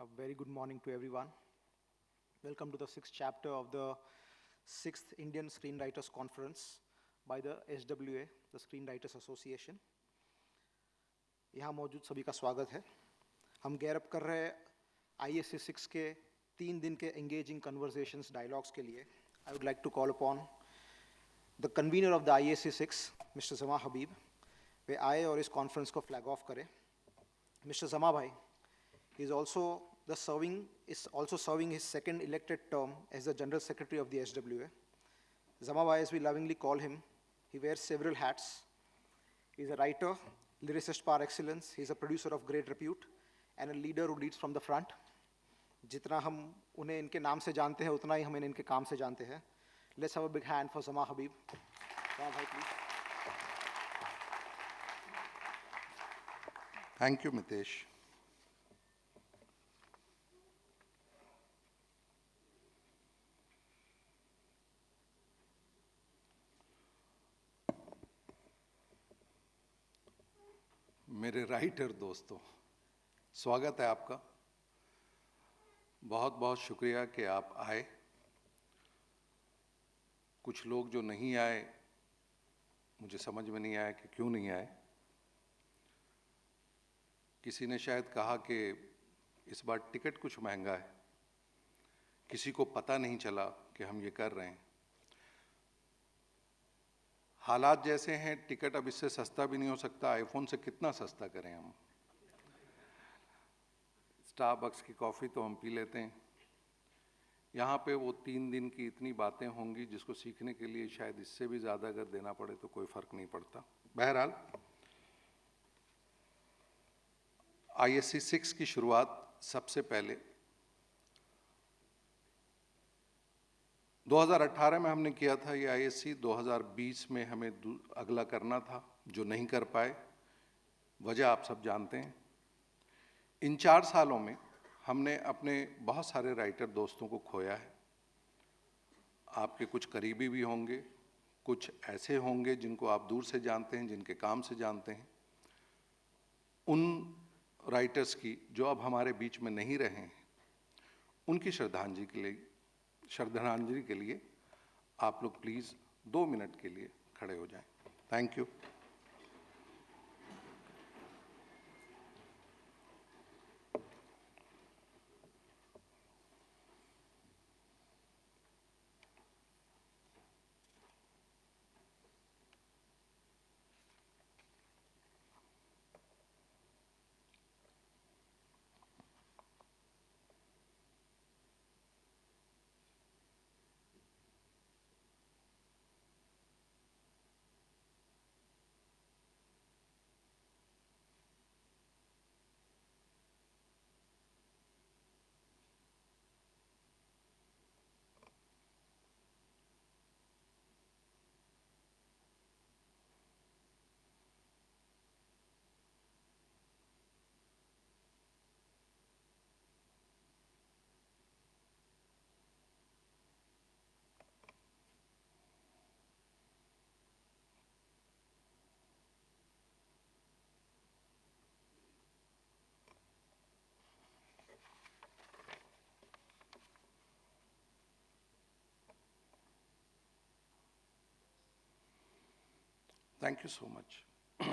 A very good morning to everyone. Welcome to the 6th chapter of the 6th Indian Screenwriters Conference by the SWA, the Screenwriters Association. यहाँ मौजूद सभी का स्वागत है. हम गैरअप कर रहे हैं ISC 6 के 3 दिन के engaging conversations dialogues के लिए. I would like to call upon the convener of the ISC 6, Mr. Zama Habib, वे आए और इस conference को flag off करें. Mr. Zama भाई is also serving his second elected term as the General Secretary of the SWA. Zama bhai, as we lovingly call him, he wears several hats. He's a writer, lyricist par excellence. He's a producer of great repute and a leader who leads from the front. जितना हम उन्हें इनके नाम से जानते हैं, उतना ही हम इनके काम से जानते हैं. Let's have a big hand for Zama Habib. Zama bhai, please. Thank you, Mitesh. मेरे राइटर दोस्तों, स्वागत है आपका. बहुत बहुत शुक्रिया कि आप आए. कुछ लोग जो नहीं आए, मुझे समझ में नहीं आया कि क्यों नहीं आए. किसी ने शायद कहा कि इस बार टिकट कुछ महंगा है, किसी को पता नहीं चला कि हम ये कर रहे हैं. हालात जैसे हैं, टिकट अब इससे सस्ता भी नहीं हो सकता. आईफोन से कितना सस्ता करें हम. स्टारबक्स की कॉफ़ी तो हम पी लेते हैं. यहाँ पे वो 3 दिन की इतनी बातें होंगी जिसको सीखने के लिए शायद इससे भी ज़्यादा अगर देना पड़े तो कोई फ़र्क नहीं पड़ता. बहरहाल, ISC 6 की शुरुआत सबसे पहले 2018 में हमने किया था. ये ISC 2020 में हमें अगला करना था, जो नहीं कर पाए. वजह आप सब जानते हैं. इन 4 सालों में हमने अपने बहुत सारे राइटर दोस्तों को खोया है. आपके कुछ करीबी भी होंगे, कुछ ऐसे होंगे जिनको आप दूर से जानते हैं, जिनके काम से जानते हैं. उन राइटर्स की जो अब हमारे बीच में नहीं रहे हैं, उनकी श्रद्धांजलि के लिए आप लोग प्लीज़ 2 मिनट के लिए खड़े हो जाएं. Thank you. Thank you so much. '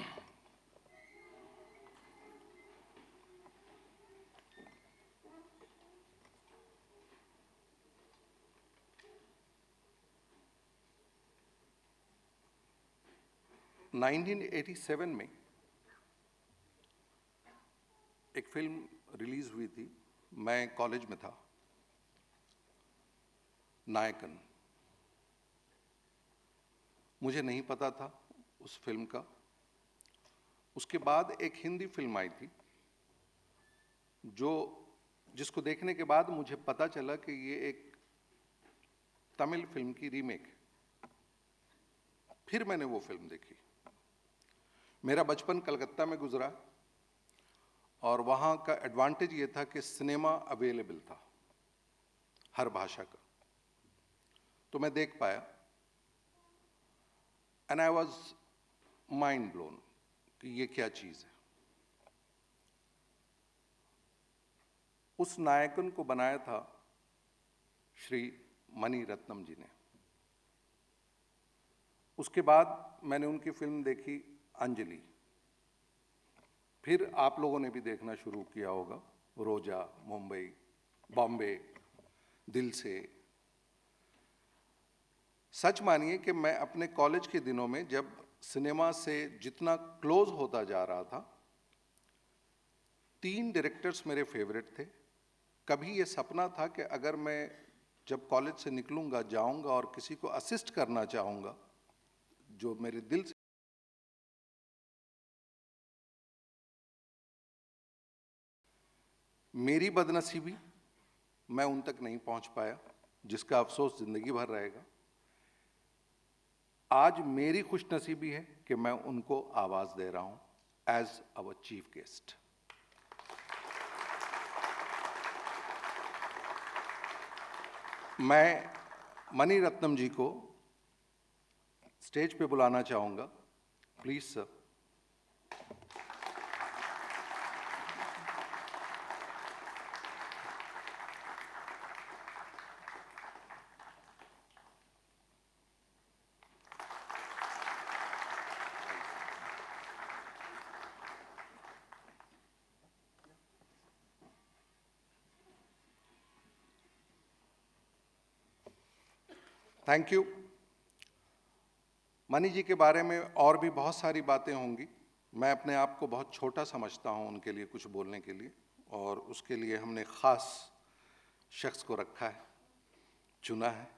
1987 में एक फिल्म रिलीज हुई थी. मैं कॉलेज में था. नायकन. मुझे नहीं पता था उस फिल्म का. उसके बाद एक हिंदी फिल्म आई थी जिसको देखने के बाद मुझे पता चला कि ये एक तमिल फिल्म की रीमेक है. फिर मैंने वो फिल्म देखी. मेरा बचपन कलकत्ता में गुजरा और वहाँ का एडवांटेज ये था कि सिनेमा अवेलेबल था हर भाषा का. तो मैं देख पाया. And I was mind blown कि ये क्या चीज़ है. उस नायकन को बनाया था श्री मणि रत्नम जी ने। उसके बाद मैंने उनकी फिल्म देखी अंजलि। फिर आप लोगों ने भी देखना शुरू किया होगा रोजा, मुंबई, बॉम्बे, दिल से। सच मानिए कि मैं अपने कॉलेज के दिनों में जब सिनेमा से जितना क्लोज होता जा रहा था, 3 डायरेक्टर्स मेरे फेवरेट थे। कभी ये सपना था कि अगर मैं जब कॉलेज से निकलूंगा, जाऊंगा और किसी को असिस्ट करना चाहूंगा जो मेरे दिल से, मेरी बदनसीबी मैं उन तक नहीं पहुंच पाया, जिसका अफसोस जिंदगी भर रहेगा। आज मेरी खुशनसीबी है कि मैं उनको आवाज दे रहा हूं एज अवर चीफ गेस्ट। मैं मणि रत्नम जी को स्टेज पे बुलाना चाहूंगा। Please sir. Thank you. Mani ji के बारे में और भी बहुत सारी बातें होंगी। मैं अपने आप को बहुत छोटा समझता हूं उनके लिए कुछ बोलने के लिए, और उसके लिए हमने खास शख्स को रखा है, चुना है।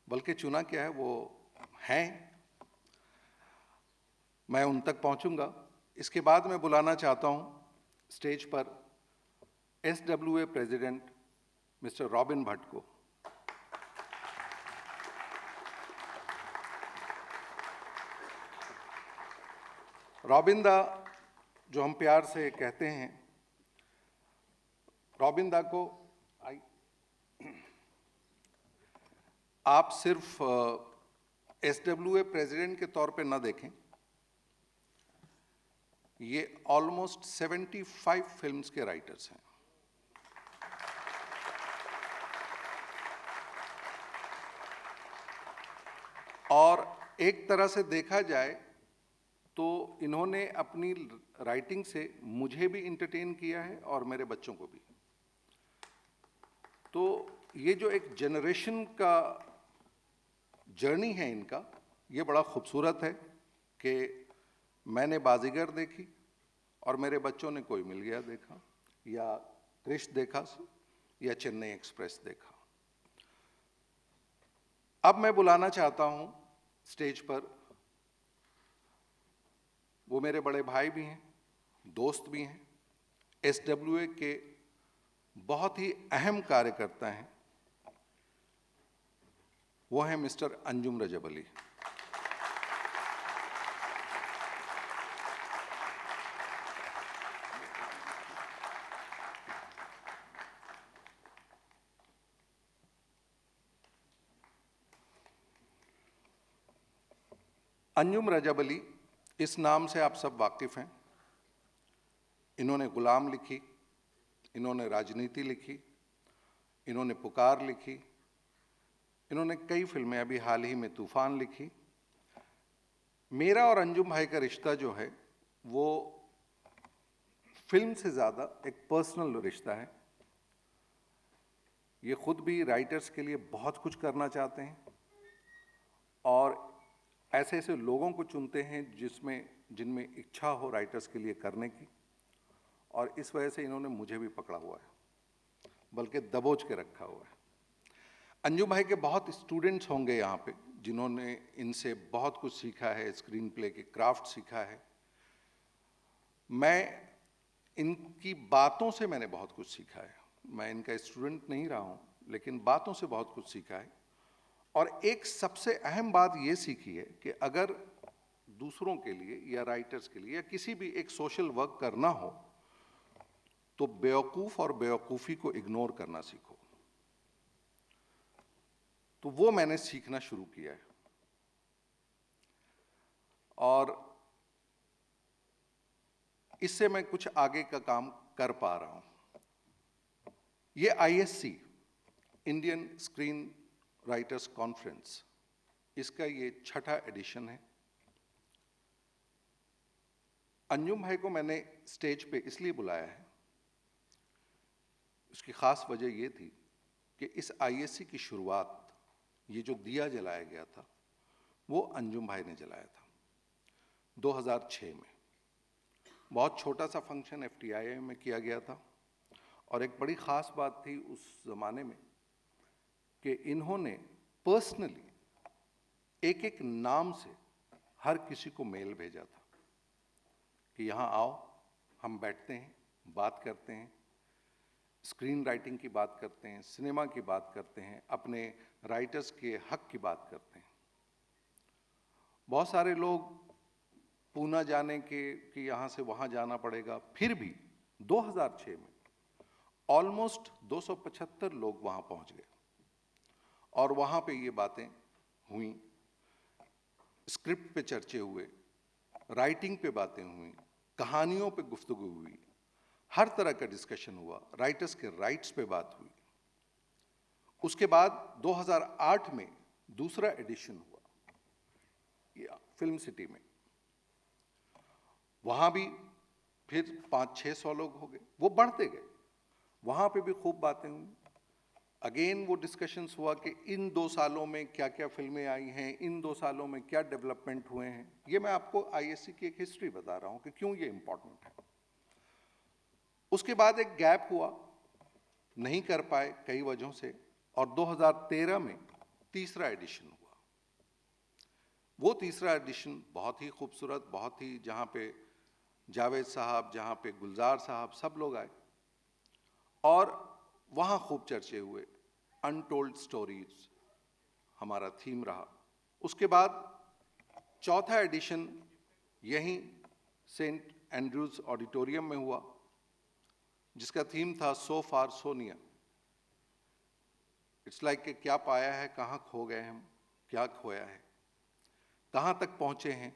बल्कि चुना क्या है, वो हैं। मैं उन तक पहुंचूंगा। इसके बाद मैं बुलाना चाहता हूं स्टेज पर SWA president mister robin Bhatt को। रॉबिन दा, जो हम प्यार से कहते हैं, रॉबिन दा को आप सिर्फ SWA प्रेसिडेंट के तौर पे न देखें। ये ऑलमोस्ट 75 फिल्म्स के राइटर्स हैं। और एक तरह से देखा जाए तो इन्होंने अपनी राइटिंग से मुझे भी इंटरटेन किया है और मेरे बच्चों को भी। तो ये जो एक जनरेशन का जर्नी है इनका, ये बड़ा खूबसूरत है कि मैंने बाजीगर देखी और मेरे बच्चों ने कोई मिल गया देखा, या क्रिश देखा, या चेन्नई एक्सप्रेस देखा। अब मैं बुलाना चाहता हूं स्टेज पर, वो मेरे बड़े भाई भी हैं, दोस्त भी हैं, SWA के बहुत ही अहम कार्यकर्ता हैं। वो हैं मिस्टर अंजुम रजब अली। अंजुम रजब अली, इस नाम से आप सब वाकिफ हैं। इन्होंने गुलाम लिखी, इन्होंने राजनीति लिखी, इन्होंने पुकार लिखी, इन्होंने कई फिल्में, अभी हाल ही में तूफान लिखी। मेरा और अंजुम भाई का रिश्ता जो है वो फिल्म से ज़्यादा एक पर्सनल रिश्ता है। ये खुद भी राइटर्स के लिए बहुत कुछ करना चाहते हैं और ऐसे ऐसे लोगों को चुनते हैं जिनमें इच्छा हो राइटर्स के लिए करने की, और इस वजह से इन्होंने मुझे भी पकड़ा हुआ है, बल्कि दबोच के रखा हुआ है। अंजुम भाई के बहुत स्टूडेंट्स होंगे यहाँ पे जिन्होंने इनसे बहुत कुछ सीखा है, स्क्रीन प्ले के क्राफ्ट सीखा है। मैं इनकी बातों से मैंने बहुत कुछ सीखा है। मैं इनका स्टूडेंट नहीं रहा हूँ, लेकिन बातों से बहुत कुछ सीखा है। और एक सबसे अहम बात ये सीखी है कि अगर दूसरों के लिए या राइटर्स के लिए या किसी भी एक सोशल वर्क करना हो तो बेवकूफ़ और बेवकूफ़ी को इग्नोर करना सीखो। तो वो मैंने सीखना शुरू किया है और इससे मैं कुछ आगे का काम कर पा रहा हूं। ये ISC Indian screen writers conference, इसका ये 6ठा एडिशन है। अंजुम भाई को मैंने स्टेज पे इसलिए बुलाया है, उसकी खास वजह ये थी कि इस ISC की शुरुआत, ये जो दिया जलाया गया था, वो अंजुम भाई ने जलाया था 2006 में। बहुत छोटा सा फंक्शन FTII में किया गया था, और एक बड़ी ख़ास बात थी उस ज़माने में कि इन्होंने पर्सनली एक एक नाम से हर किसी को मेल भेजा था कि यहाँ आओ, हम बैठते हैं, बात करते हैं, स्क्रीन राइटिंग की बात करते हैं, सिनेमा की बात करते हैं, अपने राइटर्स के हक की बात करते हैं। बहुत सारे लोग पूना जाने के कि यहाँ से वहाँ जाना पड़ेगा, फिर भी 2006 में ऑलमोस्ट 275 लोग वहाँ पहुँच गए, और वहाँ पे ये बातें हुई, स्क्रिप्ट पे चर्चे हुए, राइटिंग पे बातें हुई, कहानियों पे गुफ्तगू हुई, हर तरह का डिस्कशन हुआ, राइटर्स के राइट्स पे बात हुई। उसके बाद 2008 में दूसरा एडिशन हुआ फिल्म सिटी में, वहाँ भी फिर 500-600 लोग हो गए, वो बढ़ते गए, वहाँ पे भी खूब बातें हुई। अगेन वो डिस्कशंस हुआ कि इन 2 सालों में क्या क्या फिल्में आई हैं, इन 2 सालों में क्या डेवलपमेंट हुए हैं। ये मैं आपको ISC की एक हिस्ट्री बता रहा हूँ कि क्यों ये इम्पोर्टेंट है। उसके बाद एक गैप हुआ, नहीं कर पाए कई वजहों से, और 2013 में तीसरा एडिशन हुआ। वो तीसरा एडिशन बहुत ही खूबसूरत, बहुत ही, जहाँ पे जावेद साहब, जहाँ पे गुलजार साहब, सब लोग आए, और वहाँ खूब चर्चे हुए। अनटोल्ड स्टोरीज हमारा थीम रहा। उसके बाद चौथा एडिशन यहीं सेंट एंड्रूज ऑडिटोरियम में हुआ, जिसका थीम था सो फार सो नियर। इट्स लाइक कि क्या पाया है, कहाँ खो गए हम, क्या खोया है, कहाँ तक पहुँचे हैं,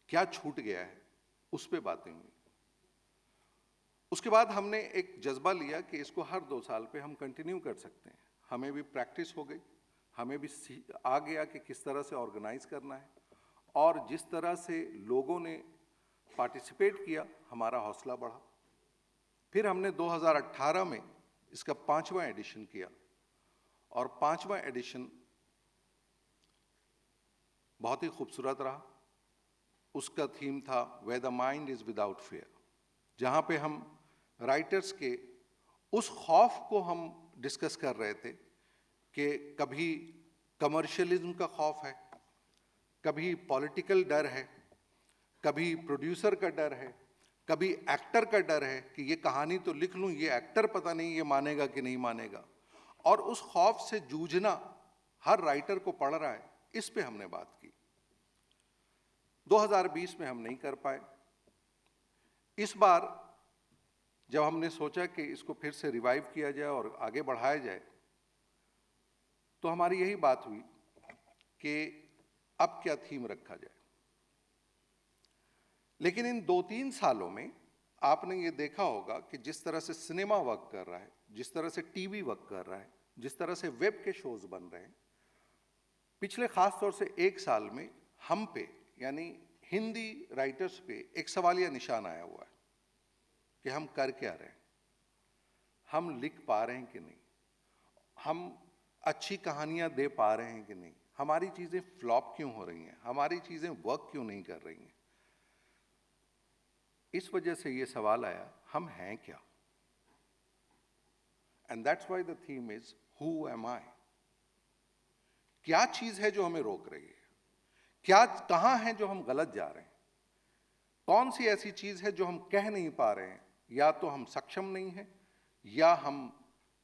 क्या छूट गया है, उस पे बातें हुई। उसके बाद हमने एक जज्बा लिया कि इसको हर 2 साल पे हम कंटिन्यू कर सकते हैं। हमें भी प्रैक्टिस हो गई, हमें भी आ गया कि किस तरह से ऑर्गेनाइज करना है, और जिस तरह से लोगों ने पार्टिसिपेट किया, हमारा हौसला बढ़ा। फिर हमने 2018 में इसका 5वां एडिशन किया, और 5वां एडिशन बहुत ही खूबसूरत रहा। उसका थीम था where the mind is without fear, जहाँ पे हम राइटर्स के उस खौफ को हम डिस्कस कर रहे थे कि कभी कमर्शियलिज्म का खौफ है, कभी पॉलिटिकल डर है, कभी प्रोड्यूसर का डर है, कभी एक्टर का डर है कि ये कहानी तो लिख लूँ, ये एक्टर पता नहीं ये मानेगा कि नहीं मानेगा, और उस खौफ से जूझना हर राइटर को पड़ रहा है। इस पे हमने बात की। 2020 में हम नहीं कर पाए। इस बार जब हमने सोचा कि इसको फिर से रिवाइव किया जाए और आगे बढ़ाया जाए, तो हमारी यही बात हुई कि अब क्या थीम रखा जाए। लेकिन इन 2-3 सालों में आपने ये देखा होगा कि जिस तरह से सिनेमा वर्क कर रहा है, जिस तरह से टीवी वर्क कर रहा है, जिस तरह से वेब के शोज बन रहे हैं, पिछले खास तौर से 1 साल में हम पे, यानी हिंदी राइटर्स पे एक सवालिया निशान आया हुआ है कि हम कर क्या रहे हैं, हम लिख पा रहे हैं कि नहीं, हम अच्छी कहानियां दे पा रहे हैं कि नहीं, हमारी चीजें फ्लॉप क्यों हो रही हैं, हमारी चीजें वर्क क्यों नहीं कर रही हैं। इस वजह से ये सवाल आया, हम हैं क्या। And that's why the theme is who am I. क्या चीज है जो हमें रोक रही है, क्या, कहां है जो हम गलत जा रहे हैं, कौन सी ऐसी चीज है जो हम कह नहीं पा रहे हैं, या तो हम सक्षम नहीं हैं, या हम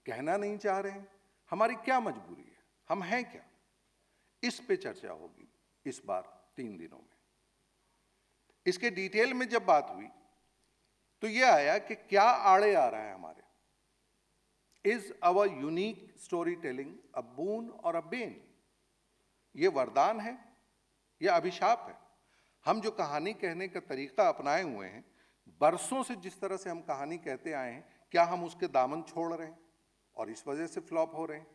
कहना नहीं चाह रहे हैं, हमारी क्या मजबूरी है, हम हैं क्या। इस पे चर्चा होगी इस बार 3 दिनों में। इसके डिटेल में जब बात हुई तो यह आया कि क्या आड़े आ रहा है हमारे। Is our unique storytelling a boon और अ बेन। ये वरदान है या अभिशाप है। हम जो कहानी कहने का तरीका अपनाए हुए हैं, बरसों से जिस तरह से हम कहानी कहते आए हैं, क्या हम उसके दामन छोड़ रहे हैं, और इस वजह से फ्लॉप हो रहे हैं?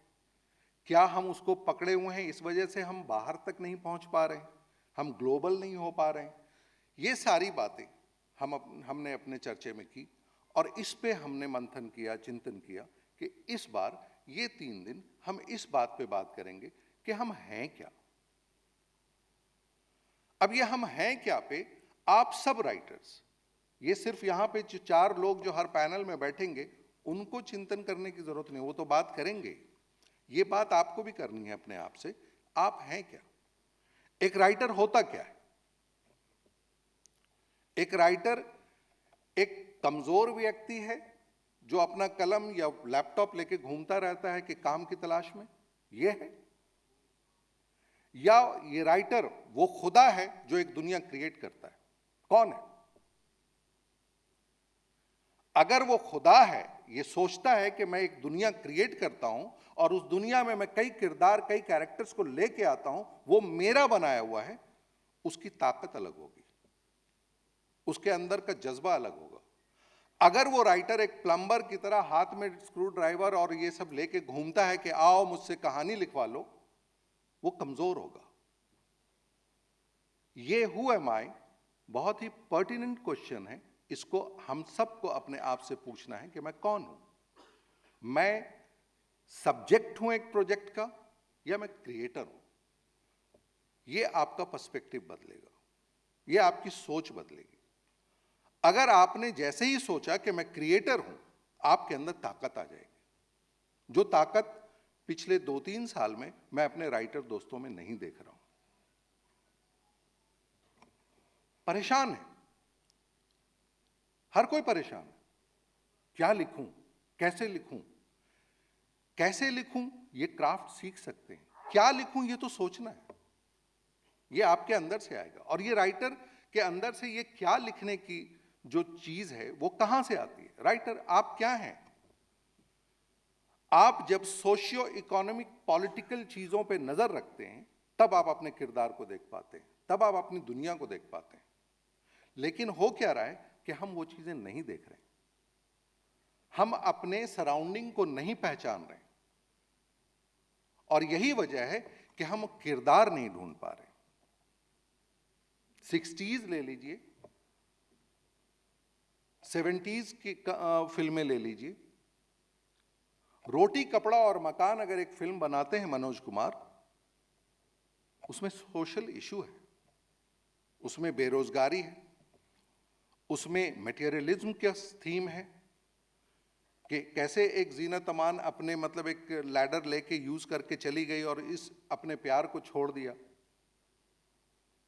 क्या हम उसको पकड़े हुए हैं, इस वजह से हम बाहर तक नहीं पहुंच पा रहे हैं, हम ग्लोबल नहीं हो पा रहे हैं? ये सारी बातें हमने अपने चर्चे में की और इस पे हमने मंथन किया, चिंतन किया कि इस बार ये 3 दिन हम इस बात पे बात करेंगे कि हम हैं क्या। अब ये हम हैं क्या पे आप सब राइटर्स, ये सिर्फ यहां पे 4 लोग जो हर पैनल में बैठेंगे उनको चिंतन करने की जरूरत नहीं, वो तो बात करेंगे। ये बात आपको भी करनी है अपने आप से, आप हैं क्या? एक राइटर होता क्या है? एक राइटर एक कमजोर व्यक्ति है जो अपना कलम या लैपटॉप लेके घूमता रहता है कि काम की तलाश में, ये है? या ये राइटर वो खुदा है जो एक दुनिया क्रिएट करता है? कौन है? अगर वो खुदा है, ये सोचता है कि मैं एक दुनिया क्रिएट करता हूं और उस दुनिया में मैं कई किरदार, कई कैरेक्टर्स को लेके आता हूं, वो मेरा बनाया हुआ है, उसकी ताकत अलग होगी, उसके अंदर का जज्बा अलग होगा। अगर वो राइटर एक प्लम्बर की तरह हाथ में स्क्रू ड्राइवर और ये सब लेके घूमता है कि आओ मुझसे कहानी लिखवा लो, वो कमजोर होगा। ये हु एम आई बहुत ही पर्टिनेंट क्वेश्चन है, इसको हम सबको अपने आप से पूछना है कि मैं कौन हूं? मैं सब्जेक्ट हूं एक प्रोजेक्ट का या मैं क्रिएटर हूं? ये आपका पर्सपेक्टिव बदलेगा, ये आपकी सोच बदलेगी। अगर आपने जैसे ही सोचा कि मैं क्रिएटर हूं, आपके अंदर ताकत आ जाएगी, जो ताकत पिछले 2-3 साल में मैं अपने राइटर दोस्तों में नहीं देख रहा हूं। परेशान है, हर कोई परेशान है। क्या लिखूं, कैसे लिखूं? कैसे लिखूं ये क्राफ्ट सीख सकते हैं, क्या लिखूं ये तो सोचना है, ये आपके अंदर से आएगा। और ये राइटर के अंदर से ये क्या लिखने की जो चीज है वो कहां से आती है? राइटर आप क्या हैं? आप जब सोशियो इकोनॉमिक पॉलिटिकल चीजों पे नजर रखते हैं तब आप अपने किरदार को देख पाते हैं, तब आप अपनी दुनिया को देख पाते हैं। लेकिन हो क्या रहा है कि हम वो चीजें नहीं देख रहे, हम अपने सराउंडिंग को नहीं पहचान रहे और यही वजह है कि हम किरदार नहीं ढूंढ पा रहे। 60s ले लीजिए, 70s की फिल्में ले लीजिए, रोटी कपड़ा और मकान अगर एक फिल्म बनाते हैं मनोज कुमार, उसमें सोशल इशू है, उसमें बेरोजगारी है, उसमें मटेरियलिज्म का थीम है कि कैसे एक जीनत अमान अपने मतलब एक लैडर लेके यूज करके चली गई और इस अपने प्यार को छोड़ दिया।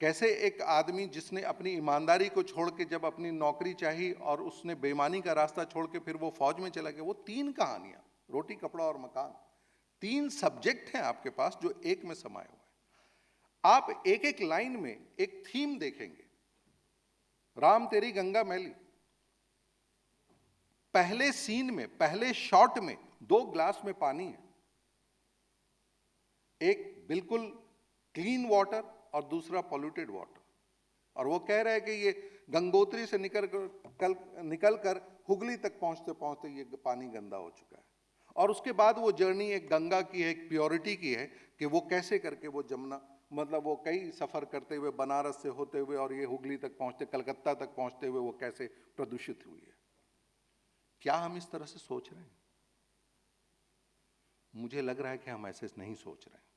कैसे एक आदमी जिसने अपनी ईमानदारी को छोड़ के जब अपनी नौकरी चाहिए और उसने बेईमानी का रास्ता छोड़ के फिर वो फौज में चला गया। वो 3 कहानियां, रोटी कपड़ा और मकान, 3 सब्जेक्ट हैं आपके पास जो एक में समाये हुए हैं। आप एक एक लाइन में एक थीम देखेंगे। राम तेरी गंगा मैली, पहले सीन में, पहले शॉट में 2 ग्लास में पानी है, एक बिल्कुल क्लीन वाटर और दूसरा पॉल्यूटेड वाटर, और वो कह रहे हैं कि ये गंगोत्री से निकल कर हुगली तक पहुंचते पहुंचते ये पानी गंदा हो चुका है। और उसके बाद वो जर्नी एक गंगा की है, एक प्योरिटी की है कि वो कैसे करके वो जमुना मतलब वो कई सफर करते हुए बनारस से होते हुए और ये हुगली तक पहुंचते, कलकत्ता तक पहुंचते हुए वो कैसे प्रदूषित हुई है। क्या हम इस तरह से सोच रहे हैं? मुझे लग रहा है कि हम ऐसे नहीं सोच रहे हैं।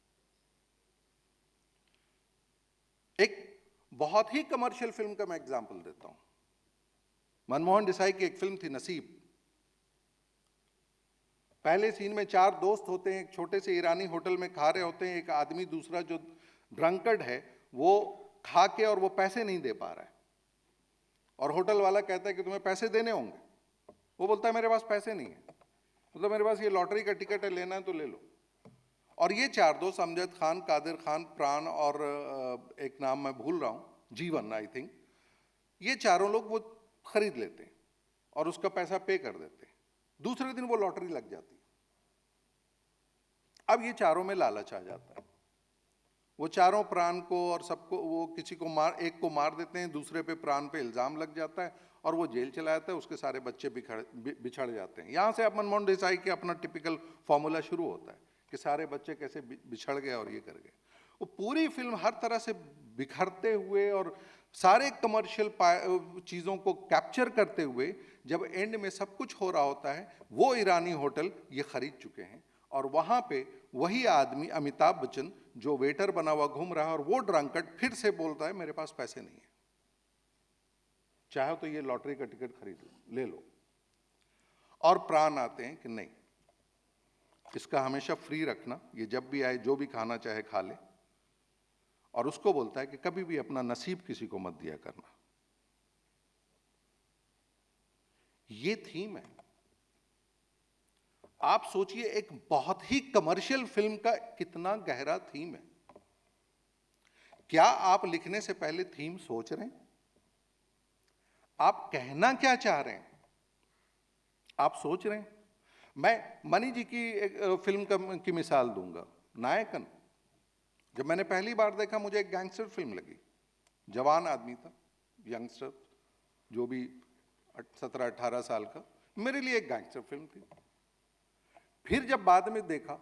एक बहुत ही कमर्शियल फिल्म का मैं एग्जांपल देता हूं। मनमोहन देसाई की एक फिल्म थी नसीब। पहले सीन में 4 दोस्त होते हैं, एक छोटे से ईरानी होटल में खा रहे होते हैं। एक आदमी दूसरा जो ड्रंकर्ड है वो खा के और वो पैसे नहीं दे पा रहा है और होटल वाला कहता है कि तुम्हें पैसे देने होंगे। वो बोलता है मेरे पास पैसे नहीं है, मतलब मेरे पास ये लॉटरी का टिकट है, लेना है तो ले लो। और ये 4 दोस्त, अमजद खान, कादिर खान, प्राण और एक नाम मैं भूल रहा हूं, जीवन आई थिंक, ये चारों लोग वो खरीद लेते हैं और उसका पैसा पे कर देते हैं। दूसरे दिन वो लॉटरी लग जाती है। अब ये चारों में लालच आ जाता है। वो चारों प्राण को और सबको, वो किसी को एक को मार देते हैं, दूसरे पे प्राण पे इल्जाम लग जाता है और वो जेल चला जाता है, उसके सारे बच्चे बिछड़ जाते हैं। यहाँ से अब मनमोहन देसाई के अपना टिपिकल फॉर्मूला शुरू होता है कि सारे बच्चे कैसे बिछड़ गए और ये कर गए। वो पूरी फिल्म हर तरह से बिखरते हुए और सारे कमर्शियल चीज़ों को कैप्चर करते हुए जब एंड में सब कुछ हो रहा होता है, वो ईरानी होटल ये खरीद चुके हैं और वहाँ पे वही आदमी अमिताभ बच्चन जो वेटर बना हुआ घूम रहा है और वो ड्रंकर्ड फिर से बोलता है मेरे पास पैसे नहीं है, चाहे तो ये लॉटरी का टिकट खरीद लो, ले लो। और प्राण आते हैं कि नहीं, इसका हमेशा फ्री रखना, ये जब भी आए जो भी खाना चाहे खा ले। और उसको बोलता है कि कभी भी अपना नसीब किसी को मत दिया करना। ये थीम है। आप सोचिए एक बहुत ही कमर्शियल फिल्म का कितना गहरा थीम है। क्या आप लिखने से पहले थीम सोच रहे हैं? आप कहना क्या चाह रहे हैं? आप सोच रहे हैं? मैं मनी जी की एक फिल्म की मिसाल दूंगा, नायकन। जब मैंने पहली बार देखा मुझे एक गैंगस्टर फिल्म लगी। जवान आदमी था, यंगस्टर, जो भी 17-18 साल का, मेरे लिए एक गैंगस्टर फिल्म थी। फिर जब बाद में देखा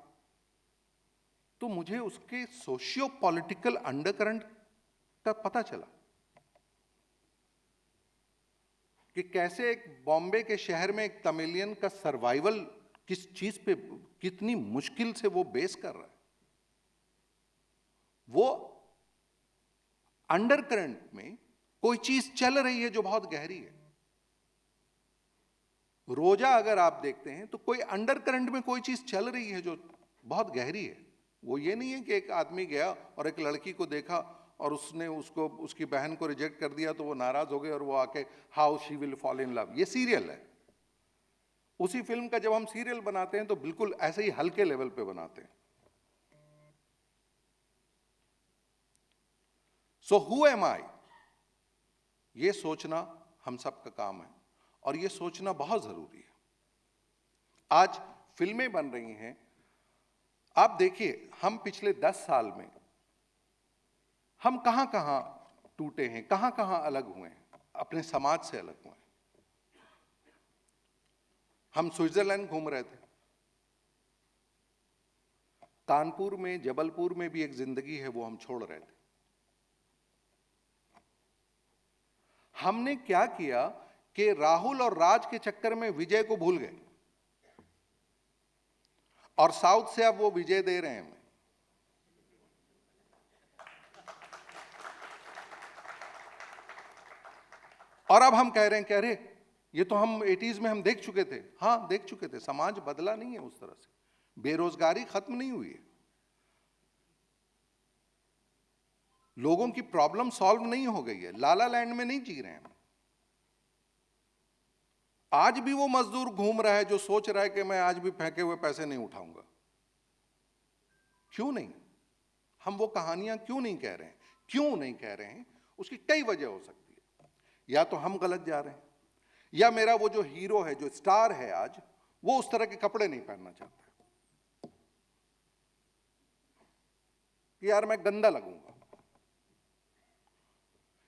तो मुझे उसके सोशियो पॉलिटिकल अंडरकरंट का पता चला कि कैसे एक बॉम्बे के शहर में एक तमिलियन का सर्वाइवल किस चीज पे कितनी मुश्किल से वो बेस कर रहा है। वो अंडरकरंट में कोई चीज चल रही है जो बहुत गहरी है। रोजा अगर आप देखते हैं तो कोई अंडरकरंट में कोई चीज चल रही है जो बहुत गहरी है। वो ये नहीं है कि एक आदमी गया और एक लड़की को देखा और उसने उसको उसकी बहन को रिजेक्ट कर दिया तो वो नाराज हो गए और वो आके how she will fall in love. ये सीरियल है। उसी फिल्म का जब हम सीरियल बनाते हैं तो बिल्कुल ऐसे ही हल्के लेवल पे बनाते हैं। सो हु एम आई, ये सोचना हम सब का काम है और ये सोचना बहुत जरूरी है। आज फिल्में बन रही हैं। आप देखिए हम पिछले 10 साल में हम कहां कहां टूटे हैं, कहां कहां अलग हुए हैं, अपने समाज से अलग हुए हैं। हम स्विट्जरलैंड घूम रहे थे, कानपुर में, जबलपुर में भी एक जिंदगी है वो हम छोड़ रहे थे। हमने क्या किया कि राहुल और राज के चक्कर में विजय को भूल गए और साउथ से अब वो विजय दे रहे हैं। और अब हम कह रहे हैं कि अरे ये तो हम 80s में हम देख चुके थे। हाँ देख चुके थे, समाज बदला नहीं है उस तरह से, बेरोजगारी खत्म नहीं हुई है, लोगों की प्रॉब्लम सॉल्व नहीं हो गई है, लाला लैंड में नहीं जी रहे हैं। आज भी वो मजदूर घूम रहा है जो सोच रहा है कि मैं आज भी फेंके हुए पैसे नहीं उठाऊंगा। क्यों नहीं? हम वो कहानियां क्यों नहीं कह रहे हैं? क्यों नहीं कह रहे हैं? उसकी कई वजह हो सकती है। या तो हम गलत जा रहे हैं, या मेरा वो जो हीरो है, जो स्टार है आज, वो उस तरह के कपड़े नहीं पहनना चाहता कि यार मैं गंदा लगूंगा।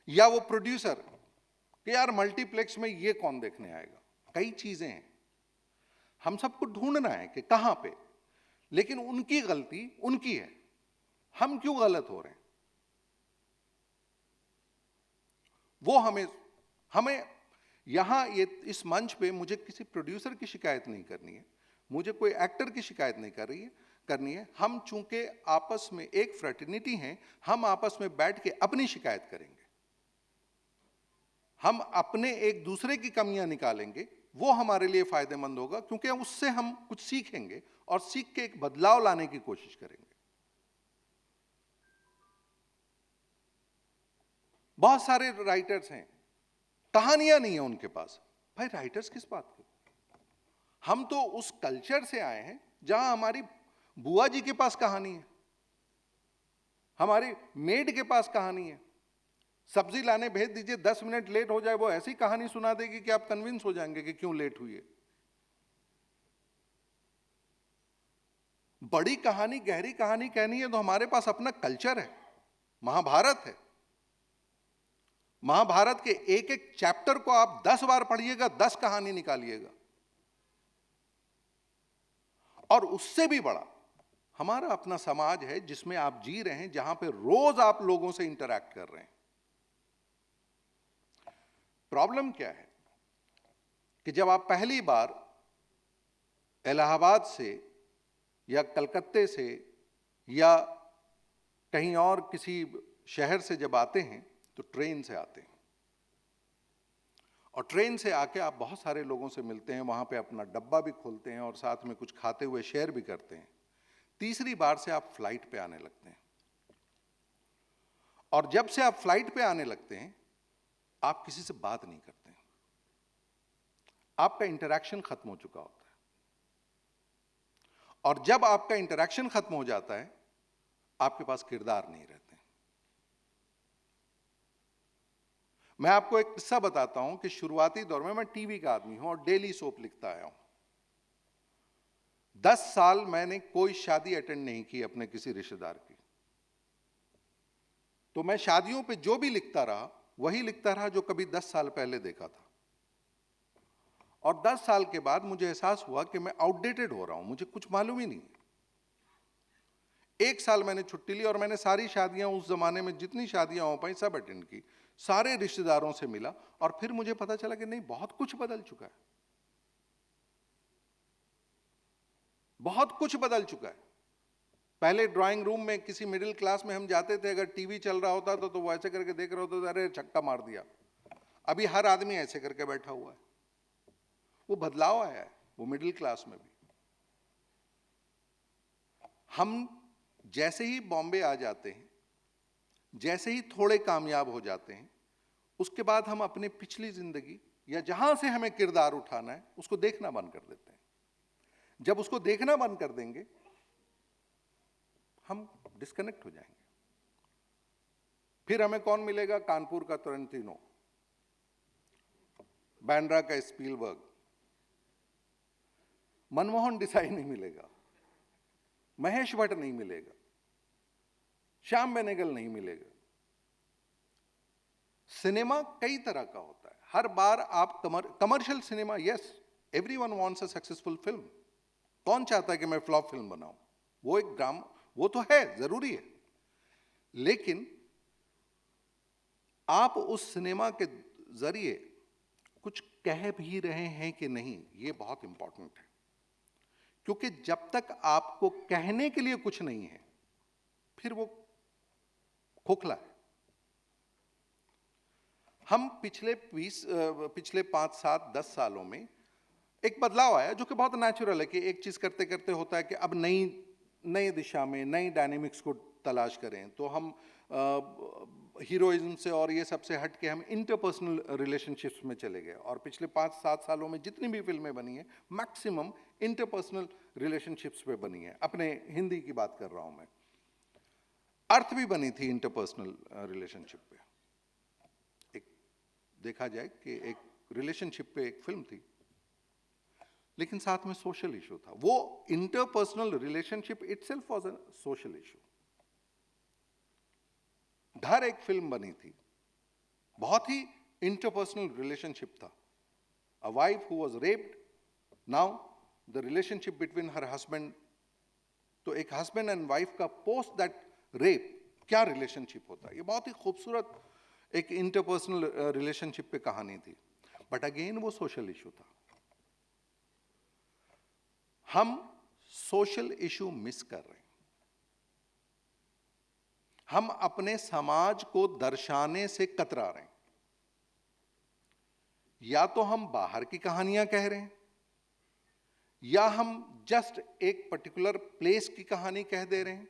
या वो प्रोड्यूसर कि यार मल्टीप्लेक्स में ये कौन देखने आएगा। कई चीजें हैं, हम सबको ढूंढना है कि कहां पे, लेकिन उनकी गलती उनकी है, हम क्यों गलत हो रहे हैं वो हमें यहां ये इस मंच पे मुझे किसी प्रोड्यूसर की शिकायत नहीं करनी है, मुझे कोई एक्टर की शिकायत नहीं करनी है। हम चूंकि आपस में एक फ्रेटर्निटी हैं, हम आपस में बैठ के अपनी शिकायत करेंगे, हम अपने एक दूसरे की कमियां निकालेंगे, वो हमारे लिए फायदेमंद होगा, क्योंकि उससे हम कुछ सीखेंगे और सीख के एक बदलाव लाने की कोशिश करेंगे। बहुत सारे राइटर्स हैं, कहानियां नहीं है उनके पास। भाई राइटर्स किस बात के? हम तो उस कल्चर से आए हैं जहां हमारी बुआ जी के पास कहानी है, हमारी मेड के पास कहानी है। सब्जी लाने भेज दीजिए, 10 मिनट लेट हो जाए, वो ऐसी कहानी सुना देगी कि आप कन्विंस हो जाएंगे कि क्यों लेट हुई है। बड़ी कहानी, गहरी कहानी कहनी है तो हमारे पास अपना कल्चर है, महाभारत है, महाभारत के एक एक चैप्टर को आप 10 बार पढ़िएगा, 10 कहानी निकालिएगा। और उससे भी बड़ा हमारा अपना समाज है जिसमें आप जी रहे हैं, जहां पे रोज आप लोगों से इंटरैक्ट कर रहे हैं। प्रॉब्लम क्या है कि जब आप पहली बार इलाहाबाद से या कलकत्ते से या कहीं और किसी शहर से जब आते हैं तो ट्रेन से आते हैं, और ट्रेन से आके आप बहुत सारे लोगों से मिलते हैं, वहां पे अपना डब्बा भी खोलते हैं और साथ में कुछ खाते हुए शेयर भी करते हैं। तीसरी बार से आप फ्लाइट पे आने लगते हैं, और जब से आप फ्लाइट पे आने लगते हैं आप किसी से बात नहीं करते हैं, आपका इंटरैक्शन खत्म हो चुका होता है। और जब आपका इंटरैक्शन खत्म हो जाता है आपके पास किरदार नहीं रहते। मैं आपको एक किस्सा बताता हूं कि शुरुआती दौर में मैं टीवी का आदमी हूं और डेली सोप लिखता आया हूं। 10 साल मैंने कोई शादी अटेंड नहीं की अपने किसी रिश्तेदार की, तो मैं शादियों पे जो भी लिखता रहा वही लिखता रहा जो कभी 10 साल पहले देखा था। और 10 साल के बाद मुझे एहसास हुआ कि मैं आउटडेटेड हो रहा हूं, मुझे कुछ मालूम ही नहीं। 1 साल मैंने छुट्टी ली और मैंने सारी शादियां, उस जमाने में जितनी शादियां हो पाई सब अटेंड की, सारे रिश्तेदारों से मिला, और फिर मुझे पता चला कि नहीं, बहुत कुछ बदल चुका है, बहुत कुछ बदल चुका है। पहले ड्राइंग रूम में किसी मिडिल क्लास में हम जाते थे, अगर टीवी चल रहा होता तो वो ऐसे करके देख रहे होते थे, अरे छक्का मार दिया। अभी हर आदमी ऐसे करके बैठा हुआ है। वो बदलाव आया है, वो मिडिल क्लास में भी। हम जैसे ही बॉम्बे आ जाते हैं, जैसे ही थोड़े कामयाब हो जाते हैं, उसके बाद हम अपने पिछली जिंदगी या जहां से हमें किरदार उठाना है उसको देखना बंद कर देते हैं। जब उसको देखना बंद कर देंगे हम डिस्कनेक्ट हो जाएंगे। फिर हमें कौन मिलेगा? कानपुर का टोरेंटिनो, बैंड्रा का स्पीलबर्ग, मनमोहन देसाई नहीं मिलेगा, महेश भट्ट नहीं मिलेगा, श्याम बेनेगल नहीं मिलेगा। सिनेमा कई तरह का होता है। हर बार आप commercial cinema, yes, everyone wants a successful film. कौन चाहता है कि मैं फ्लॉप फिल्म बनाऊं? वो एक ड्रामा, वो तो है, जरूरी है, लेकिन आप उस सिनेमा के जरिए कुछ कह भी रहे हैं कि नहीं, ये बहुत इंपॉर्टेंट है। क्योंकि जब तक आपको कहने के लिए कुछ नहीं है फिर वो खोखला है। हम पिछले 5, 7, 10 सालों में एक बदलाव आया जो कि बहुत नेचुरल है, कि एक चीज करते करते होता है कि अब नई दिशा में नई डायनेमिक्स को तलाश करें। तो हम हीरोइज्म से और ये सबसे हट के हम इंटरपर्सनल रिलेशनशिप्स में चले गए, और पिछले 5-7 सालों में जितनी भी फिल्में बनी हैं मैक्सिमम इंटरपर्सनल रिलेशनशिप्स पे बनी है। अपने हिंदी की बात कर रहा हूं मैं। अर्थ भी बनी थी इंटरपर्सनल रिलेशनशिप पे। एक देखा जाए कि एक रिलेशनशिप पे एक फिल्म थी, लेकिन साथ में सोशल इशू था। वो interpersonal relationship itself was a social issue. घर एक फिल्म बनी थी, बहुत ही इंटरपर्सनल रिलेशनशिप था। A wife who was raped, now the relationship between her husband. तो एक हस्बैंड एंड वाइफ का पोस्ट दैट रेप क्या रिलेशनशिप होता है, ये बहुत ही खूबसूरत एक इंटरपर्सनल रिलेशनशिप पे कहानी थी। बट अगेन वो सोशल इशू था। हम सोशल इशू मिस कर रहे हैं। हम अपने समाज को दर्शाने से कतरा रहे हैं। या तो हम बाहर की कहानियां कह रहे हैं, या हम जस्ट एक पर्टिकुलर प्लेस की कहानी कह दे रहे हैं,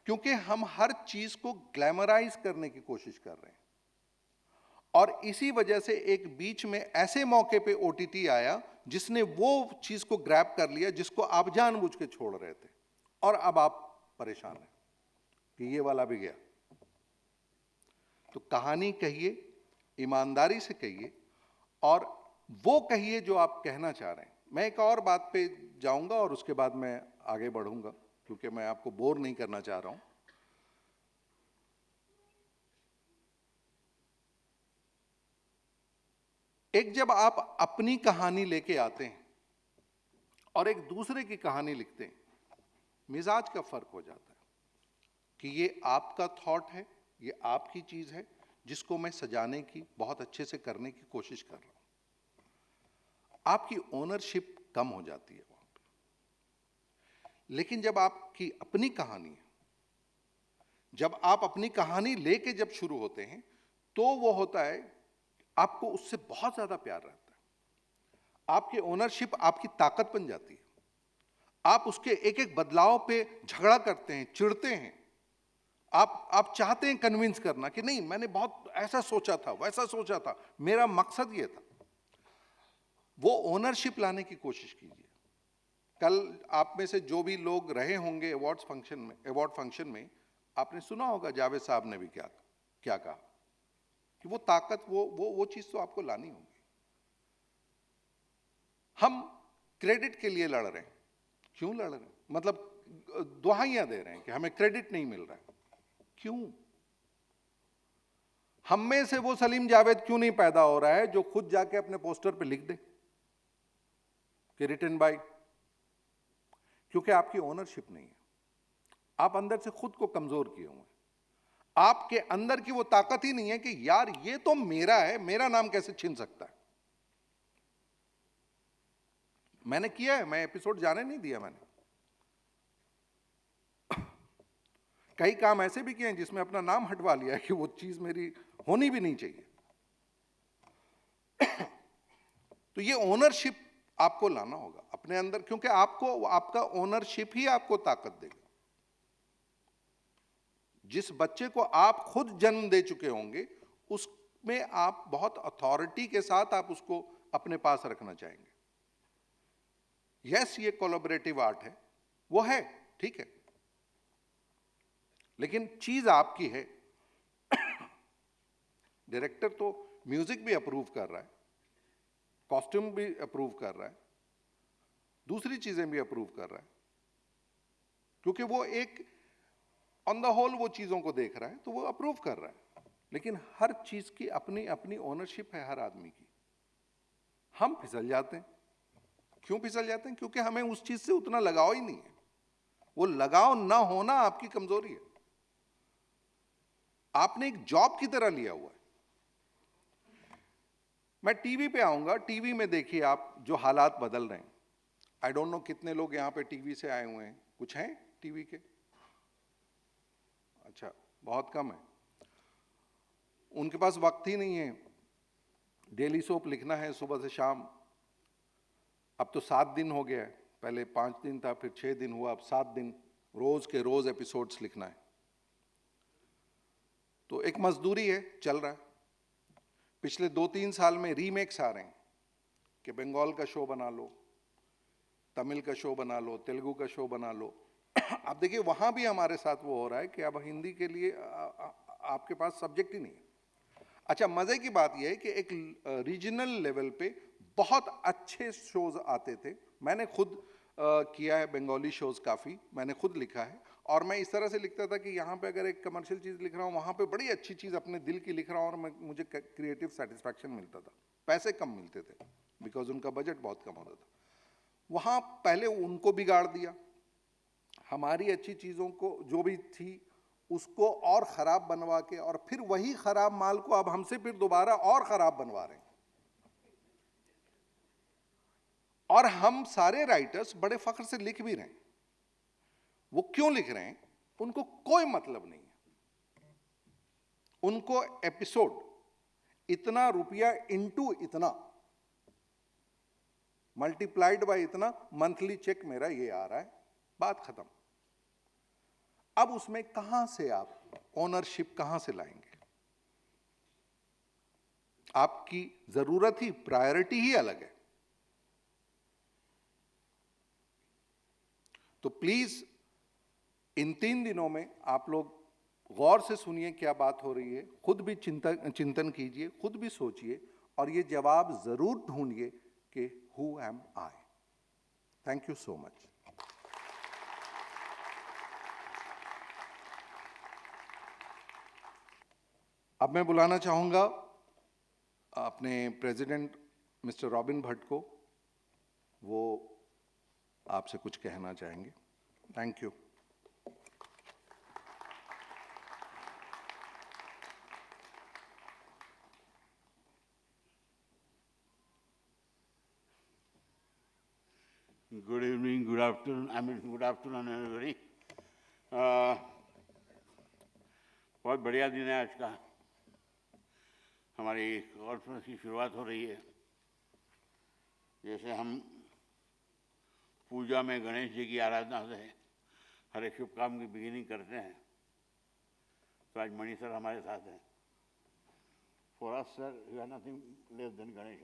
क्योंकि हम हर चीज को ग्लैमराइज करने की कोशिश कर रहे हैं। और इसी वजह से एक बीच में ऐसे मौके पे ओटीटी आया जिसने वो चीज को ग्रैब कर लिया जिसको आप जानबूझ के छोड़ रहे थे, और अब आप परेशान हैं कि ये वाला भी गया। तो कहानी कहिए, ईमानदारी से कहिए, और वो कहिए जो आप कहना चाह रहे हैं। मैं एक और बात पे जाऊंगा और उसके बाद मैं आगे बढ़ूंगा, क्योंकि मैं आपको बोर नहीं करना चाह रहा हूं। एक जब आप अपनी कहानी लेके आते हैं और एक दूसरे की कहानी लिखते हैं, मिजाज का फर्क हो जाता है कि ये आपका थॉट है, ये आपकी चीज है जिसको मैं सजाने की, बहुत अच्छे से करने की कोशिश कर रहा हूं। आपकी ओनरशिप कम हो जाती है वहां पे। लेकिन जब आपकी अपनी कहानी है, जब आप अपनी कहानी लेके जब शुरू होते हैं, तो वो होता है आपको उससे बहुत ज्यादा प्यार रहता है। आपकी ओनरशिप आपकी ताकत बन जाती है। आप उसके एक एक बदलाव पे झगड़ा करते हैं, चिढ़ते हैं। आप चाहते हैं कन्विंस करना कि नहीं, मैंने बहुत ऐसा सोचा था, वैसा सोचा था, मेरा मकसद ये था। वो ओनरशिप लाने की कोशिश कीजिए। कल आप में से जो भी लोग रहे होंगे अवार्ड फंक्शन में, आपने सुना होगा जावेद साहब ने भी क्या क्या कहा कि वो ताकत, वो चीज तो आपको लानी होगी। हम क्रेडिट के लिए लड़ रहे हैं। क्यों लड़ रहे हैं? मतलब दुहाइयां दे रहे हैं कि हमें क्रेडिट नहीं मिल रहा है। क्यों? हम में से वो सलीम जावेद क्यों नहीं पैदा हो रहा है जो खुद जाके अपने पोस्टर पे लिख दे कि रिटन बाय? क्योंकि आपकी ओनरशिप नहीं है। आप अंदर से खुद को कमजोर किए हुए हैं। आपके अंदर की वो ताकत ही नहीं है कि यार ये तो मेरा है, मेरा नाम कैसे छीन सकता है। मैंने किया है, मैं एपिसोड जाने नहीं दिया। मैंने कई काम ऐसे भी किए हैं जिसमें अपना नाम हटवा लिया है कि वो चीज मेरी होनी भी नहीं चाहिए। तो ये ओनरशिप आपको लाना होगा अपने अंदर, क्योंकि आपको, आपका ओनरशिप ही आपको ताकत देगा। जिस बच्चे को आप खुद जन्म दे चुके होंगे, उसमें आप बहुत अथॉरिटी के साथ आप उसको अपने पास रखना चाहेंगे। यस, ये कोलैबोरेटिव आर्ट है, वो है, ठीक है, लेकिन चीज आपकी है। डायरेक्टर तो म्यूजिक भी अप्रूव कर रहा है, कॉस्ट्यूम भी अप्रूव कर रहा है, दूसरी चीजें भी अप्रूव कर रहा है, क्योंकि वो एक ऑन द होल वो चीजों को देख रहा है, तो वो अप्रूव कर रहा है। लेकिन हर चीज की अपनी अपनी ओनरशिप है हर आदमी की। हम फिसल जाते हैं। क्यों फिसल जाते हैं? क्योंकि हमें उस चीज से उतना लगाव ही नहीं है। वो लगाव ना होना आपकी कमजोरी है। आपने एक जॉब की तरह लिया हुआ है। मैं टीवी पे आऊंगा, टीवी में देखिए आप जो हालात बदल रहे हैं। आई डोंट नो कितने लोग यहां पे टीवी से आए हुए हैं, कुछ हैं टीवी के? अच्छा, बहुत कम है। उनके पास वक्त ही नहीं है। डेली सोप लिखना है सुबह से शाम। अब तो 7 दिन हो गया है, पहले 5 दिन था, फिर 6 दिन हुआ, अब 7 दिन, रोज के रोज एपिसोड्स लिखना है। तो एक मजदूरी है, चल रहा है। पिछले 2-3 साल में रीमेक्स आ रहे हैं कि बंगाल का शो बना लो, तमिल का शो बना लो, तेलुगु का शो बना लो। अब देखिए वहां भी हमारे साथ वो हो रहा है कि अब हिंदी के लिए आपके पास सब्जेक्ट ही नहीं है। अच्छा, मजे की बात यह है कि एक रीजनल लेवल पे बहुत अच्छे शोज आते थे। मैंने खुद किया है बंगाली शोज काफी, मैंने खुद लिखा है। और मैं इस तरह से लिखता था कि यहाँ पे अगर एक कमर्शियल चीज लिख रहा हूँ, वहां पे बड़ी अच्छी चीज अपने दिल की लिख रहा हूँ और मुझे क्रिएटिव सेटिस्फैक्शन मिलता था। पैसे कम मिलते थे बिकॉज उनका बजट बहुत कम होता था। वहां पहले उनको बिगाड़ दिया, हमारी अच्छी चीजों को जो भी थी उसको और खराब बनवा के, और फिर वही खराब माल को अब हमसे फिर दोबारा और खराब बनवा रहे हैं। और हम सारे राइटर्स बड़े फख्र से लिख भी रहे हैं। वो क्यों लिख रहे हैं? उनको कोई मतलब नहीं है। उनको एपिसोड इतना रुपया इंटू इतना मल्टीप्लाइड बाय इतना मंथली चेक मेरा ये आ रहा है, बात खत्म। अब उसमें कहां से आप ओनरशिप कहां से लाएंगे? आपकी जरूरत ही, प्रायोरिटी ही अलग है। तो प्लीज इन 3 दिनों में आप लोग गौर से सुनिए क्या बात हो रही है, खुद भी चिंतन कीजिए, खुद भी सोचिए, और ये जवाब जरूर ढूंढिए कि who am I. Thank you so much. अब मैं बुलाना चाहूंगा अपने प्रेसिडेंट मिस्टर रॉबिन भट्ट को, वो आपसे कुछ कहना चाहेंगे। Thank you. Good evening, good afternoon, good afternoon everybody. बहुत बढ़िया दिन है आज का। हमारी कॉन्फ्रेंस की शुरुआत हो रही है। जैसे हम पूजा में गणेश जी की आराधना से हर एक शुभ काम की बिगिनिंग करते हैं, तो आज मणि सर हमारे साथ हैं। For us sir, you are nothing less than Ganesh.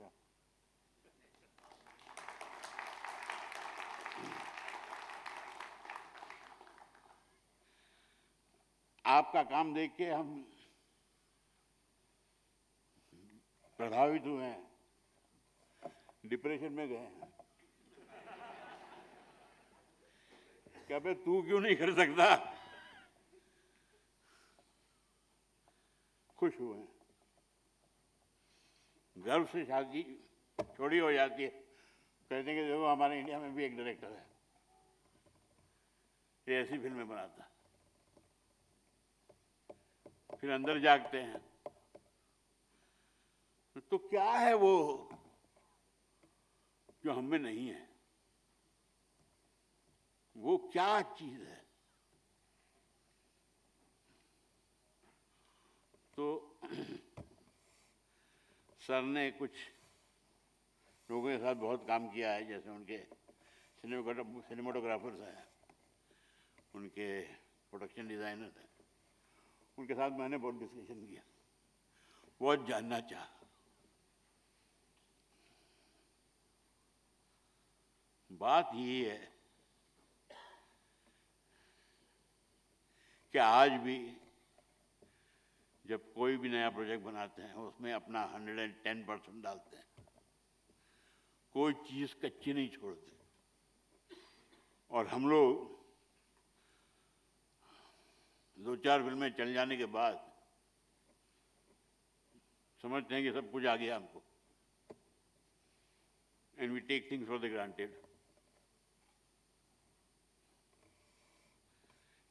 आपका काम देख के हम प्रभावित हुए हैं, डिप्रेशन में गए हैं। क्या बे तू क्यों नहीं कर सकता? खुश हुए हैं। गर्व से शादी छोड़ी हो जाती है। कहते हैं कि देखो हमारे इंडिया में भी एक डायरेक्टर है, ये ऐसी फिल्में बनाता है। फिर अंदर जागते हैं तो क्या है वो जो हम में नहीं है? वो क्या चीज है? तो सर ने कुछ लोगों के साथ बहुत काम किया है, जैसे उनके सिनेमाटोग्राफर्स हैं, उनके प्रोडक्शन डिजाइनर्स हैं, उनके साथ मैंने बहुत डिस्कशन किया, बहुत जानना चाहा। बात ये है कि आज भी जब कोई भी नया प्रोजेक्ट बनाते हैं उसमें अपना 110% डालते हैं, कोई चीज कच्ची नहीं छोड़ते। और हम लोग 2-4 फिल्में चल जाने के बाद समझते हैं कि सब कुछ आ गया हमको, and we take things for the granted.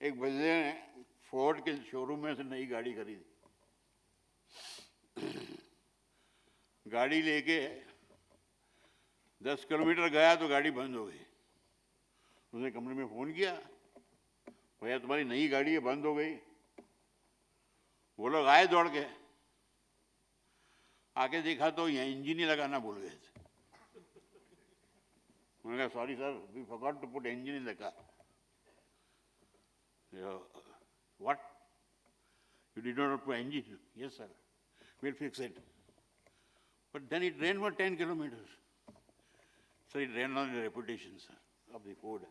एक बंदे ने फोर्ड के शोरूम में से नई गाड़ी खरीदी, गाड़ी लेके 10 किलोमीटर गया तो गाड़ी बंद हो गई। उसने कंपनी में फोन किया, भैया तुम्हारी नई गाड़ी है, बंद हो गई। वो लोग आए दौड़ के, आके देखा तो यहाँ इंजन ही लगाना भूल गए थे। उन्होंने कहा sorry sir, we forgot to put engine in the car. What? You did not put engine? Yes sir, we'll fix it. But then it ran for 10 kilometers. So it ran on the reputation, sir, of the Ford.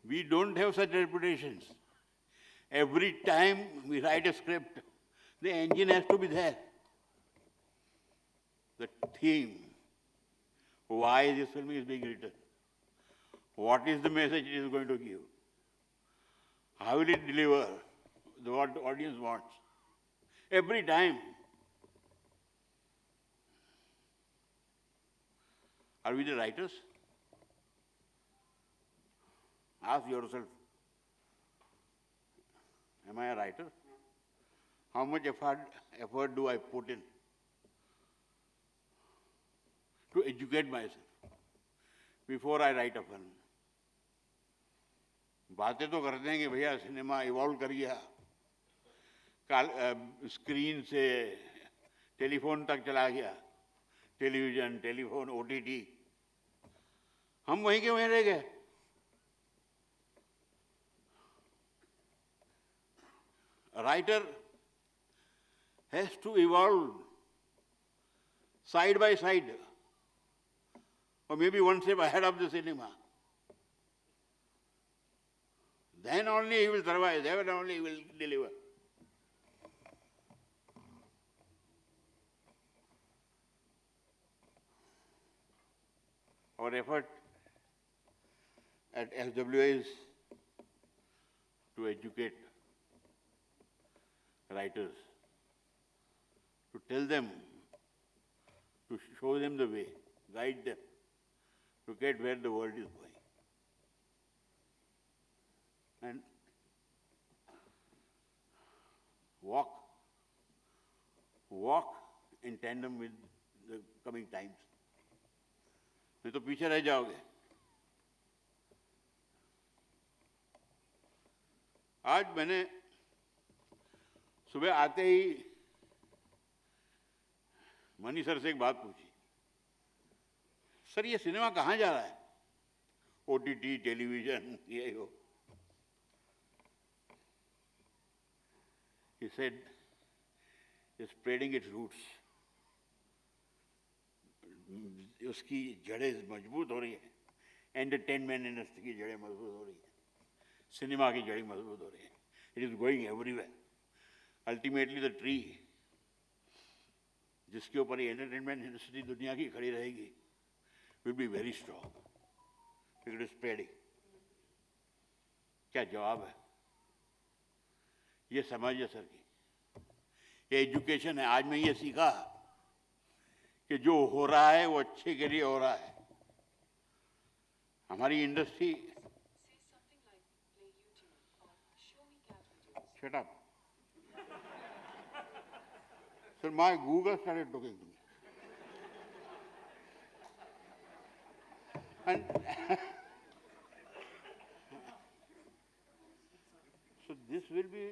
We don't have such reputations. Every time we write a script, the engine has to be there. The theme, why this film is being written, what is the message it is going to give, how will it deliver what the audience wants. Every time. Are we the writers? Ask yourself, am I a writer? How much effort do I put in to educate myself before I write a film? बातें तो करते हैं कि भैया cinema evolve कर गया, screen से telephone तक चला गया, टेलीविजन, टेलीफोन, ओटीटी, हम वहीं के वहीं रह गए। A writer has to evolve side by side, or maybe one step ahead of the cinema. Then only he will survive, then only he will deliver. Our effort at SWA is to educate writers to tell them, to show them the way, guide them to get where the world is going. And walk in tandem with the coming times. नहीं तो पीछे रह जाओगे. आज मैंने सुबह आते ही money sir से एक बात पूछी, सर ये सिनेमा कहाँ जा रहा है? OTT, टेलीविजन, ये हो. He said, it's spreading its roots. उसकी जड़ें मजबूत हो रही है. एंटरटेनमेंट इंडस्ट्री की जड़ें मजबूत हो रही है. सिनेमा की जड़ें मजबूत हो रही है. It is going everywhere. Ultimately, the tree, जिसके ऊपर ये एंटरटेनमेंट इंडस्ट्री दुनिया की खड़ी रहेगी, will be very strong. It is spreading. क्या जवाब है? ये समझ है सर की. ये एजुकेशन है. आज मैं ये सीखा कि जो हो रहा है वो अच्छे के लिए हो रहा है. हमारी industry. Shut up. So my Google started talking to me. And so this will be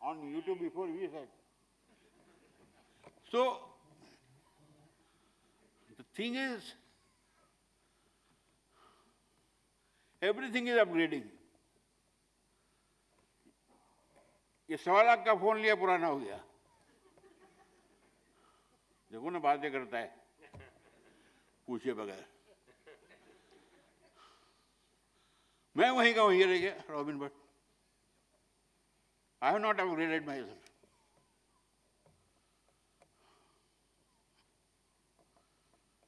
on YouTube before we said. So the thing is, everything is upgrading. ये 1.25 लाख का फोन लिया, पुराना हो गया. देखो ना, बातें करता है पूछे बगैर. मैं वहीं का वहीं रह गया, robin but. I have not upgraded myself.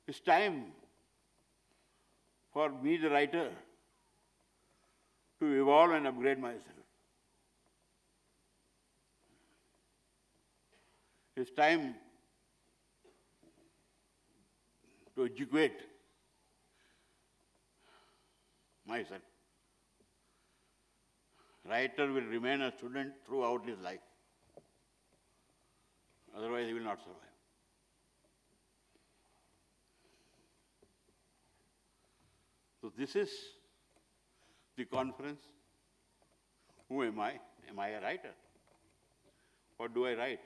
It's time for me, the writer, to evolve and upgrade myself. It's time to educate myself. Writer will remain a student throughout his life. Otherwise, he will not survive. So this is the conference. Who am I? Am I a writer? What do I write?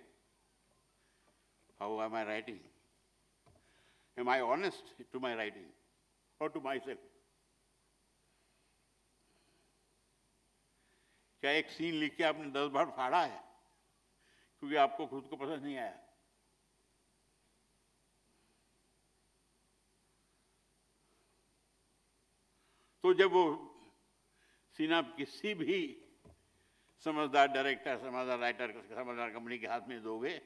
How am I writing? Am I honest to my writing or to myself? क्या एक scene लिख के आपने 10 बार फाड़ा है क्योंकि आपको खुद को पसंद नहीं आया? तो जब वो सीन आप किसी भी समझदार डायरेक्टर, समझदार राइटर, समझदार कंपनी के हाथ में दोगे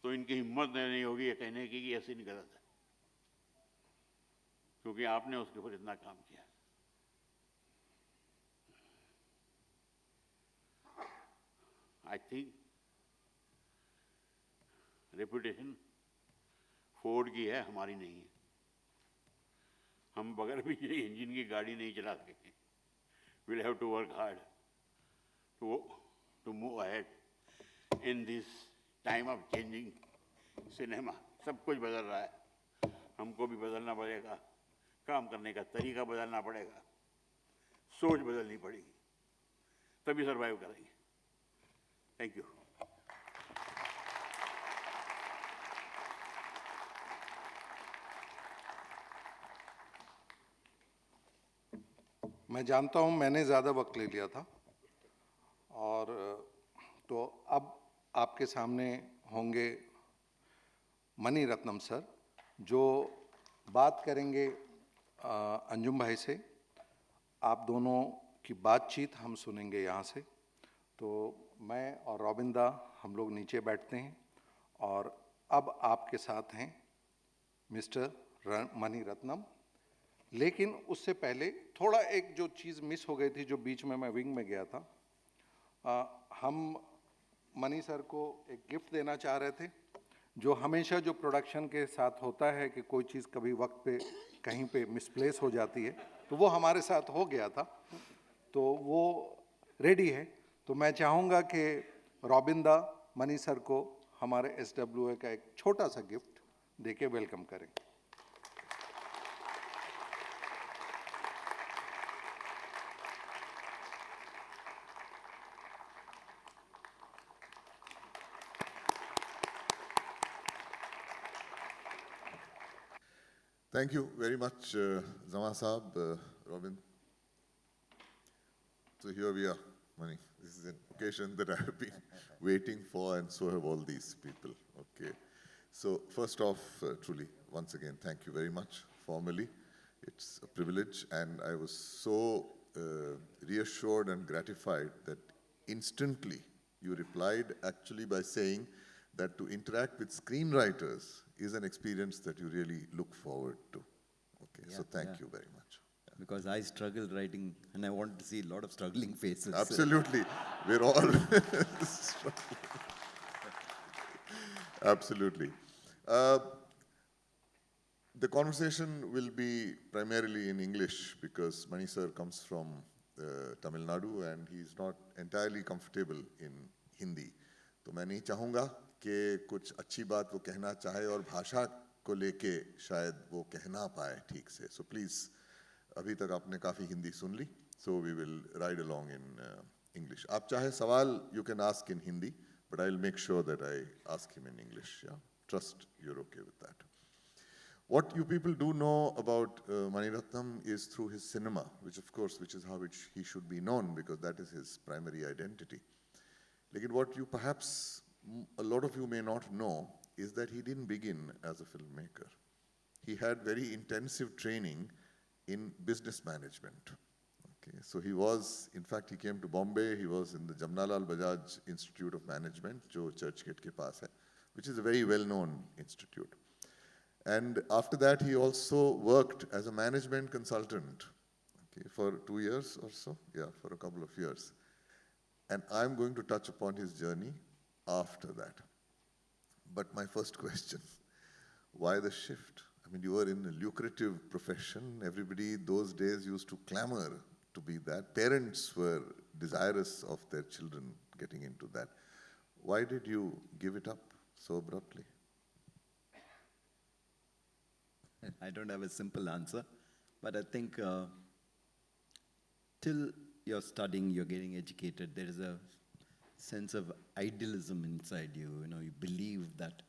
तो इनकी हिम्मत नहीं होगी ये कहने की कि ऐसे नहीं गलत है, क्योंकि आपने उसके ऊपर इतना काम किया. I think reputation फोर्ड की है, हमारी नहीं है. हम बगैर बिजली इंजन की गाड़ी नहीं चला सकेंगे. We'll have to work hard to move ahead in this time of changing cinema. सब कुछ बदल रहा है, हमको भी बदलना पड़ेगा, काम करने का तरीका बदलना पड़ेगा, सोच बदलनी पड़ेगी, तभी सर्वाइव करेंगे. Thank you. मैं जानता हूं मैंने ज़्यादा वक्त ले लिया था और तो अब आपके सामने होंगे मनी रत्नम सर जो बात करेंगे अंजुम भाई से. आप दोनों की बातचीत हम सुनेंगे यहाँ से. तो मैं और रॉबिंदा हम लोग नीचे बैठते हैं और अब आपके साथ हैं मिस्टर मनी रत्नम. लेकिन उससे पहले थोड़ा एक जो चीज़ मिस हो गई थी, जो बीच में मैं विंग में गया था, हम मनी सर को एक गिफ्ट देना चाह रहे थे, जो हमेशा जो प्रोडक्शन के साथ होता है कि कोई चीज़ कभी वक्त पे कहीं पे मिसप्लेस हो जाती है, तो वो हमारे साथ हो गया था, तो वो रेडी है। तो मैं चाहूँगा कि रॉबिंदा मनी सर को हमारे SWA का एक छोटा सा गिफ्ट देके वेलकम करें। Thank you very much, Zama Saab, Robin. So here we are, Mani. This is an occasion that I have been waiting for, and so have all these people. Okay. So first off, truly, once again, thank you very much formally. It's a privilege, and I was so reassured and gratified that instantly you replied actually by saying that to interact with screenwriters is an experience that you really look forward to. Okay, Yeah, so thank yeah. you very much. Because I struggle writing, and I want to see a lot of struggling faces. Absolutely. We're all struggling. Absolutely. The conversation will be primarily in English because Mani sir comes from Tamil Nadu and he's not entirely comfortable in Hindi. तो मैं नहीं चाहूँगा कि कुछ अच्छी बात वो कहना चाहे और भाषा को लेके शायद वो कह ना पाए ठीक से. So please, अभी तक आपने काफ़ी हिंदी सुन ली, so we will ride along in English. आप चाहे सवाल you can ask in Hindi, but I'll make sure that I ask him in English. Yeah, trust you're okay with that. What you people do know about Mani Ratnam is through his cinema, which is how he should be known because that is his primary identity. Like what you perhaps, a lot of you may not know, is that he didn't begin as a filmmaker. He had very intensive training in business management. Okay, so he was, in fact, he came to Bombay. He was in the Jamnalal Bajaj Institute of Management, jo Churchgate ke paas hai, which is a very well-known institute. And after that, he also worked as a management consultant, okay, for 2 years or so. Yeah, for a couple of years. And I'm going to touch upon his journey after that. But my first question, why the shift? I mean, you were in a lucrative profession. Everybody those days used to clamor to be that. Parents were desirous of their children getting into that. Why did you give it up so abruptly? I don't have a simple answer, but I think till you're studying, you're getting educated, there is a sense of idealism inside you. You know, you believe that,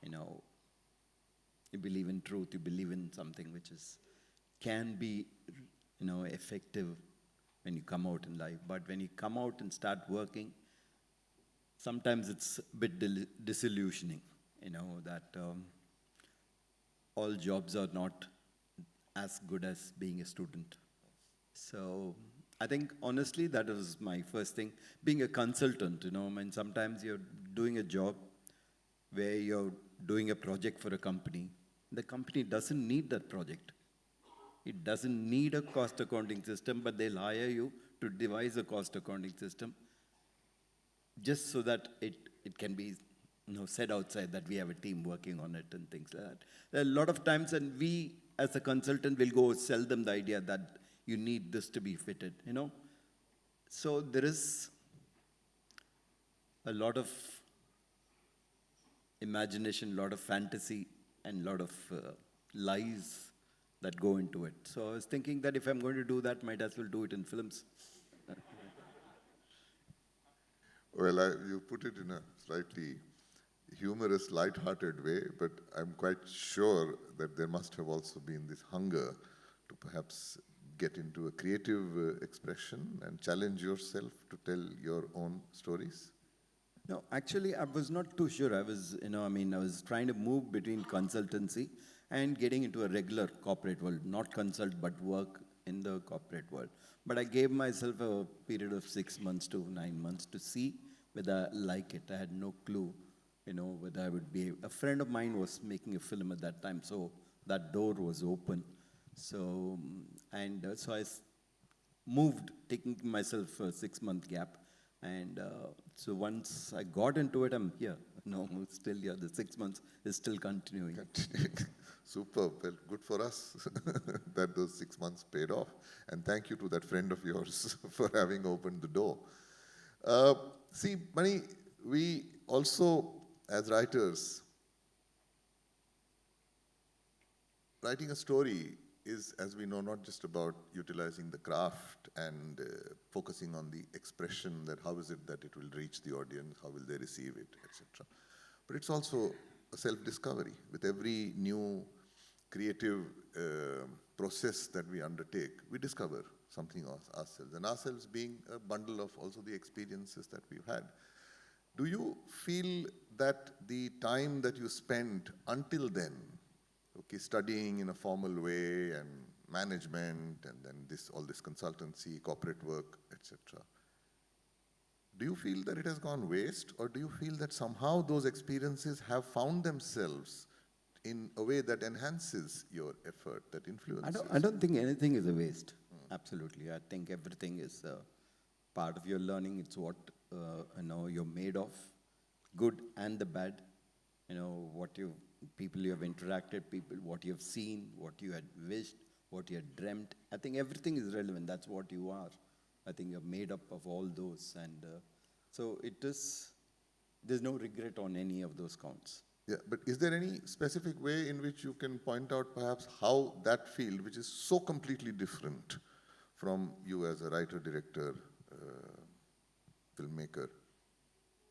you believe in truth, you believe in something which can be, effective when you come out in life. But when you come out and start working, sometimes it's a bit disillusioning, that all jobs are not as good as being a student. So I think, honestly, that was my first thing. Being a consultant, sometimes you're doing a job where you're doing a project for a company. The company doesn't need that project. It doesn't need a cost accounting system, but they'll hire you to devise a cost accounting system just so that it can be said outside that we have a team working on it and things like that. There are a lot of times, and we, as a consultant, will go sell them the idea that you need this to be fitted, So there is a lot of imagination, a lot of fantasy, and a lot of lies that go into it. So I was thinking that if I'm going to do that, might as well do it in films. Well, you put it in a slightly humorous, light-hearted way, but I'm quite sure that there must have also been this hunger to perhaps get into a creative expression and challenge yourself to tell your own stories? No, actually, I was not too sure. I was, I was trying to move between consultancy and getting into a regular corporate world, not consult, but work in the corporate world. But I gave myself a period of 6 months to 9 months to see whether I like it. I had no clue, whether I would be. A friend of mine was making a film at that time, so that door was open. So I moved, taking myself a 6-month gap. And so once I got into it, I'm here. No, still here. The 6 months is still continuing. Superb. Well, good for us that those 6 months paid off. And thank you to that friend of yours for having opened the door. See, Mani, we also, as writers, writing a story is, as we know, not just about utilizing the craft and focusing on the expression, that how is it that it will reach the audience, how will they receive it, etc. But it's also a self-discovery. With every new creative process that we undertake, we discover something of ourselves, and ourselves being a bundle of also the experiences that we've had. Do you feel that the time that you spent until then, okay, studying in a formal way and management and then all this consultancy, corporate work, etc., do you feel that it has gone waste, or do you feel that somehow those experiences have found themselves in a way that enhances your effort, that influences? I don't think anything is a waste. Absolutely. I think everything is part of your learning. It's what you're made of, good and the bad. People you have interacted, what you have seen, what you had wished, what you had dreamt. I think everything is relevant. That's what you are. I think you're made up of all those. And so there's no regret on any of those counts. Yeah, but is there any specific way in which you can point out perhaps how that field, which is so completely different from you as a writer, director, filmmaker,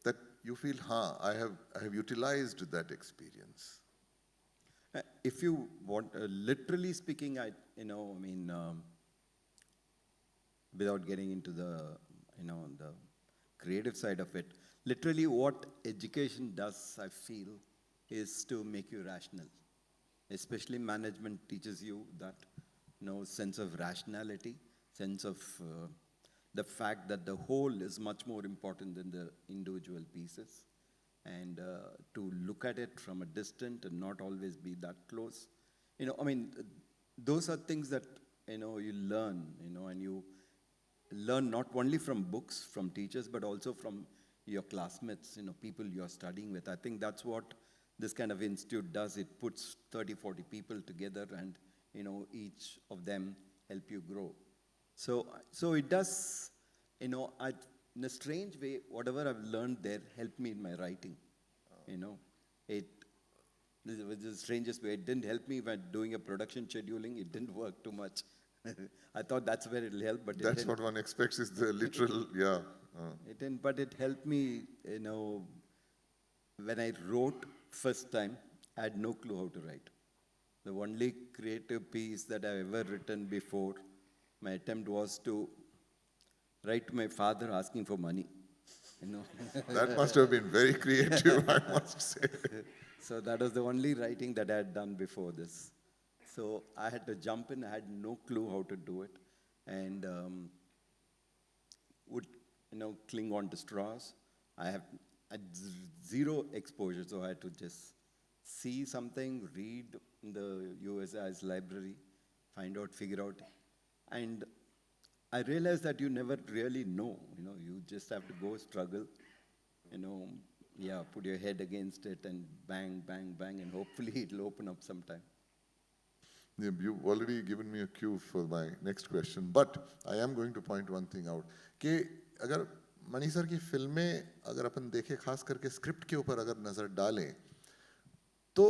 that you feel, I have utilized that experience? If you want, literally speaking, without getting into the creative side of it, literally what education does, I feel, is to make you rational. Especially management teaches you that sense of rationality, sense of the fact that the whole is much more important than the individual pieces. And to look at it from a distance and not always be that close. Those are things that, you learn, and you learn not only from books, from teachers, but also from your classmates, people you're studying with. I think that's what this kind of institute does. It puts 30, 40 people together and, each of them help you grow. So it does, in a strange way, whatever I've learned there helped me in my writing. This was the strangest way. It didn't help me when doing a production scheduling. It didn't work too much. I thought that's where it'll help, but that's what one expects is the literal, yeah. It didn't, but it helped me, when I wrote first time, I had no clue how to write. The only creative piece that I've ever written before, my attempt was to write to my father asking for money. That must have been very creative, I must say. So that was the only writing that I had done before this. So I had to jump in. I had no clue how to do it, and would cling on to straws. I had zero exposure, so I had to just see something, read in the USI's library, find out, figure out, and I realized that you never really know. You just have to go struggle. Put your head against it and bang, bang, bang, and hopefully it'll open up sometime. Yeah, you've already given me a cue for my next question, but I am going to point one thing out. कि अगर money sir की फिल्में अगर अपन देखें खास करके script के ऊपर अगर नजर डालें, तो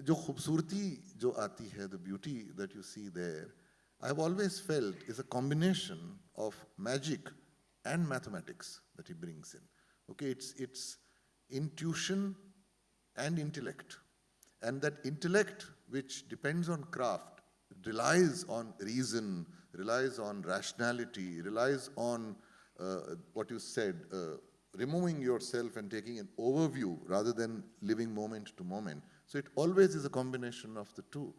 जो खूबसूरती जो आती है, the beauty that you see there, I've always felt is a combination of magic and mathematics that he brings in. Okay, it's intuition and intellect. And that intellect, which depends on craft, relies on reason, relies on rationality, relies on what you said, removing yourself and taking an overview rather than living moment to moment. So it always is a combination of the two.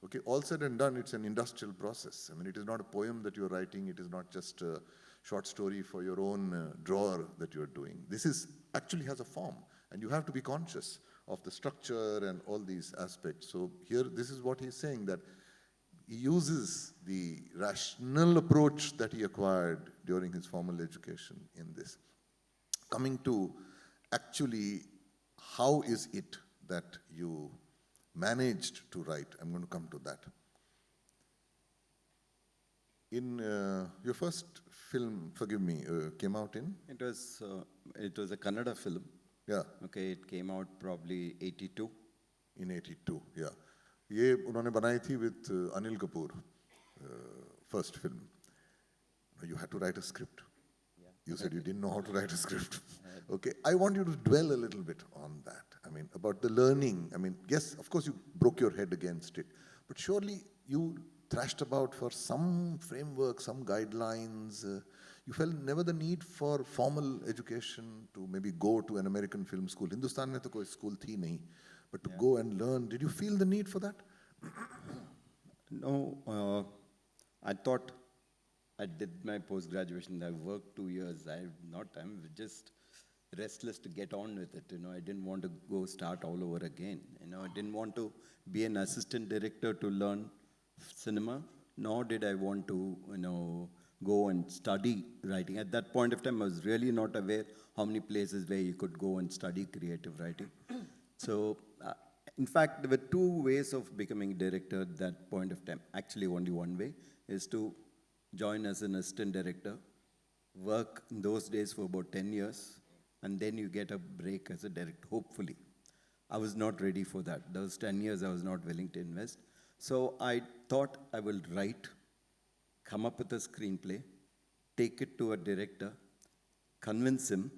Okay, all said and done, it's an industrial process. I mean, it is not a poem that you're writing. It is not just a short story for your own drawer that you're doing. This is actually has a form, and you have to be conscious of the structure and all these aspects. So here, this is what he's saying, that he uses the rational approach that he acquired during his formal education in this. Coming to actually, how is it that you managed to write? I'm going to come to that. In your first film, forgive me, came out in? It was a Kannada film. Yeah. Okay, it came out probably 82. In 82, yeah. ये उन्होंने बनाई थी with Anil Kapoor, first film. You had to write a script. Yeah. You said you didn't know how to write a script. Okay, I want you to dwell a little bit on that. I mean, about the learning. I mean, yes, of course you broke your head against it, but surely you thrashed about for some framework, some guidelines. You felt never the need for formal education to maybe go to an American film school. Hindustan में तो कोई school थी नहीं, but to go and learn. Did you feel the need for that? No, I thought I did my post-graduation. I worked 2 years. I'm just restless to get on with it. I didn't want to go start all over again. I didn't want to be an assistant director to learn cinema, nor did I want to, go and study writing. At that point of time, I was really not aware how many places where you could go and study creative writing. So, in fact, there were 2 ways of becoming a director at that point of time. Actually, only one way is to join as an assistant director, work in those days for about 10 years, and then you get a break as a director, hopefully. I was not ready for that. Those 10 years I was not willing to invest. So I thought I will write, come up with a screenplay, take it to a director, convince him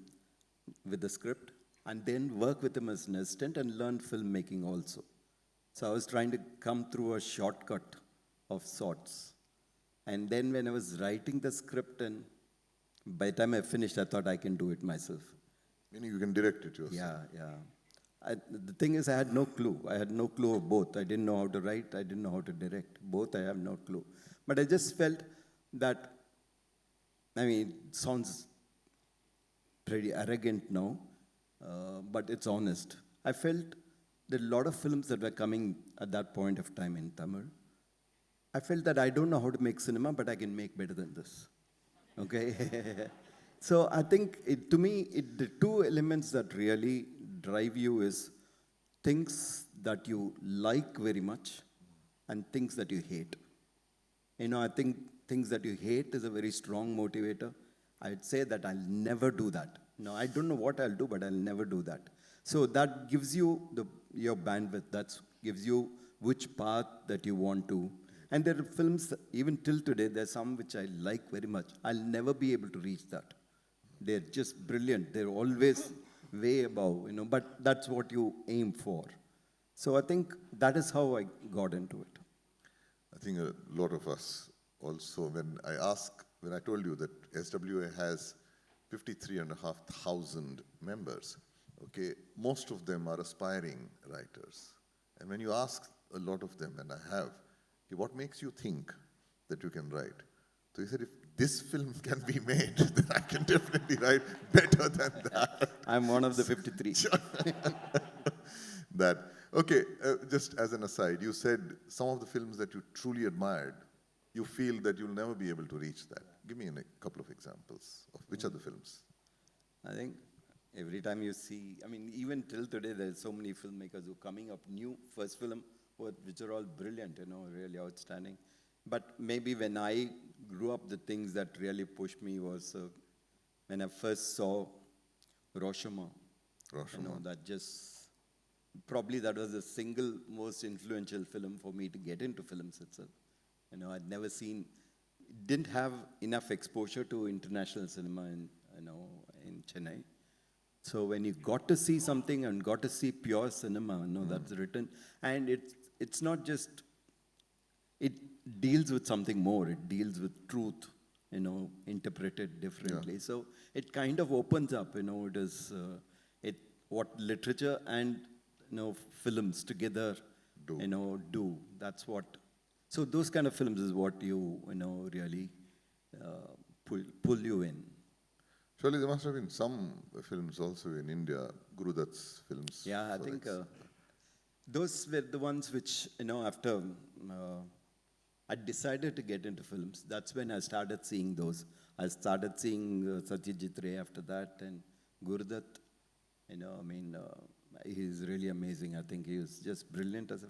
with the script, and then work with him as an assistant and learn filmmaking also. So I was trying to come through a shortcut of sorts. And then when I was writing the script, and by the time I finished, I thought I can do it myself. Meaning you can direct it yourself. Yeah. The thing is, I had no clue. I had no clue of both. I didn't know how to write. I didn't know how to direct. Both, I have no clue. But I just felt that, it sounds pretty arrogant now, but it's honest. I felt that a lot of films that were coming at that point of time in Tamil, I felt that I don't know how to make cinema, but I can make better than this. Okay? So I think, to me, the 2 elements that really drive you is things that you like very much and things that you hate. I think things that you hate is a very strong motivator. I'd say that I'll never do that. I don't know what I'll do, but I'll never do that. So that gives you your bandwidth. That gives you which path that you want to. And there are films, even till today, there's some which I like very much. I'll never be able to reach that. They're just brilliant. They're always way above, but that's what you aim for. So I think that is how I got into it. I think a lot of us also, when I told you that SWA has 53,500 members, okay, most of them are aspiring writers. And when you ask a lot of them, and I have, okay, what makes you think that you can write? So he said, if this film can be made, then I can definitely write better than that. I'm one of the 53. Okay, just as an aside, you said some of the films that you truly admired, you feel that you'll never be able to reach that. Give me a couple of examples of which are the films. I think every time you see, even till today, there's so many filmmakers who are coming up new, first film, which are all brilliant, really outstanding. But maybe when I grew up, the things that really pushed me was when I first saw Rashomon. Probably that was the single most influential film for me to get into films itself. I'd never seen, didn't have enough exposure to international cinema in Chennai. So when you got to see something and got to see pure cinema, that's written, and it's not just, it deals with something more. It deals with truth, interpreted differently. Yeah. So it kind of opens up, it is what literature and films together do. That's what. So those kind of films is what you really pull you in. Surely there must have been some films also in India, Guru Dutt's films. Yeah, I think those were the ones which after I decided to get into films. That's when I started seeing those. I started seeing Satyajit Ray after that, and Gurudat, he's really amazing. I think he was just brilliant as a,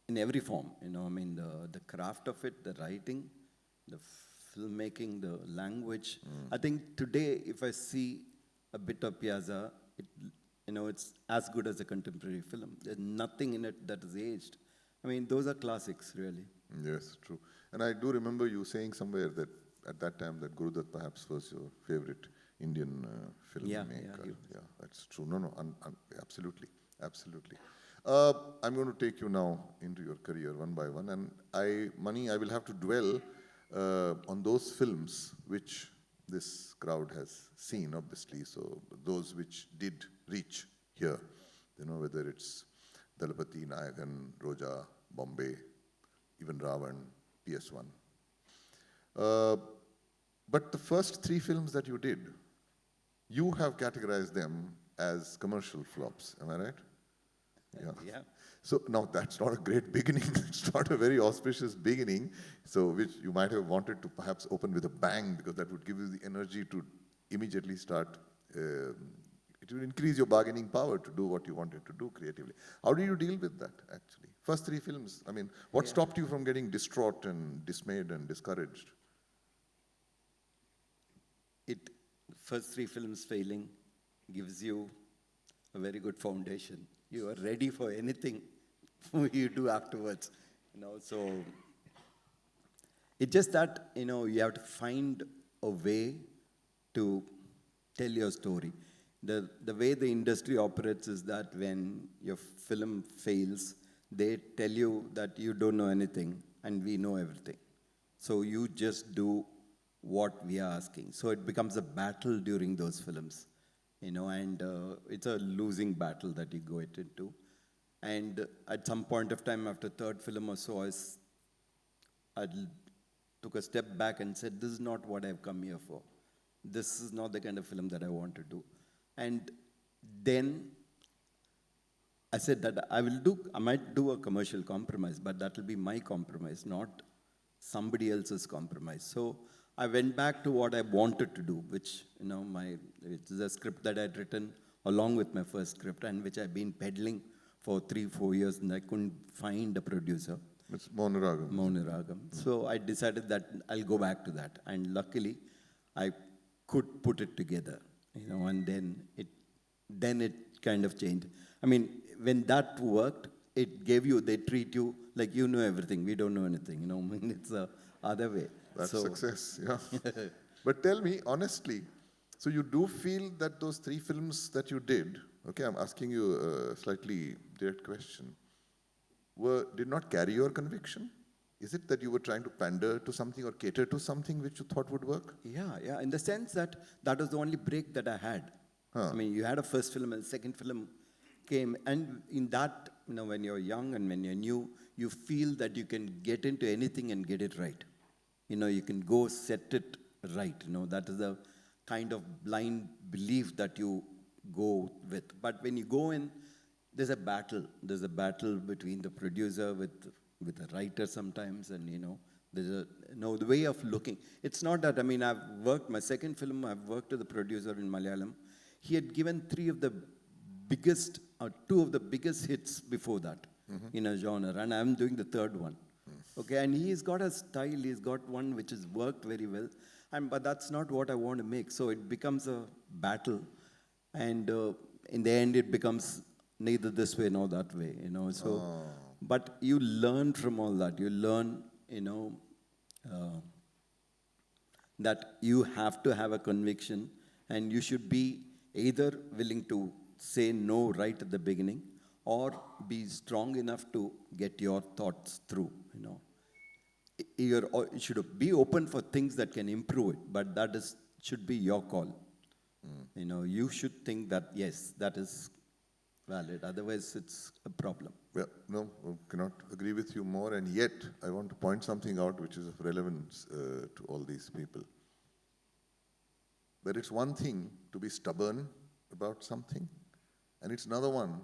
in every form, the craft of it, the writing, the filmmaking, the language. I think today, if I see a bit of Piazza, it's as good as a contemporary film. There's nothing in it that is aged. Those are classics, really. Yes, true. And I do remember you saying somewhere that at that time that Gurudat perhaps was your favorite Indian filmmaker. Yeah, that's true. No, absolutely, absolutely. I'm going to take you now into your career one by one, and I will have to dwell on those films which this crowd has seen, obviously. So those which did reach here, whether it's Dalapati, Nayagan, Roja, Bombay, even Ravan, PS1. But the first three films that you did, you have categorized them as commercial flops, am I right? Yeah. So now that's not a great beginning. It's not a very auspicious beginning. So which you might have wanted to perhaps open with a bang, because that would give you the energy to immediately start. It will increase your bargaining power to do what you wanted to do creatively. How do you deal with that, actually? First three films, what stopped you from getting distraught and dismayed and discouraged? First three films failing gives you a very good foundation. You are ready for anything you do afterwards. So it's just that, you have to find a way to tell your story. The way the industry operates is that when your film fails, they tell you that you don't know anything and we know everything. So you just do what we are asking. So it becomes a battle during those films, and it's a losing battle that you go into. And at some point of time, after third film or so, I took a step back and said, this is not what I've come here for. This is not the kind of film that I want to do. And then I said that I might do a commercial compromise, but that will be my compromise, not somebody else's compromise. So I went back to what I wanted to do, which, it's a script that I'd written along with my first script, and which I've been peddling for 3-4 years, and I couldn't find a producer. It's Maunaragam. Maunaragam. So I decided that I'll go back to that. And luckily, I could put it together, and then it kind of changed. When that worked, they treat you like you know everything. We don't know anything, it's the other way. That's success, yeah. But tell me, honestly, so you do feel that those three films that you did, okay, I'm asking you a slightly direct question, did not carry your conviction? Is it that you were trying to pander to something or cater to something which you thought would work? Yeah, in the sense that was the only break that I had. You had a first film and second film came, and in that, when you're young and when you're new, you feel that you can get into anything and get it right. You can go set it right. That is the kind of blind belief that you go with. But when you go in, there's a battle. There's a battle between the producer with the writer sometimes, and there's the way of looking. It's not that, I've worked, my second film, I've worked with the producer in Malayalam. He had given two of the biggest hits before that in a genre, and I'm doing the third one. Okay, and he's got a style, he's got one which has worked very well, but that's not what I want to make. So it becomes a battle, and in the end it becomes neither this way nor that way, So, but you learn from all that. You learn, that you have to have a conviction, and you should be either willing to say no right at the beginning, or be strong enough to get your thoughts through, You should be open for things that can improve it, but that should be your call. You should think that, yes, that is valid. Otherwise, it's a problem. Well, no, I cannot agree with you more, and yet I want to point something out which is of relevance to all these people. But it's one thing to be stubborn about something, and it's another one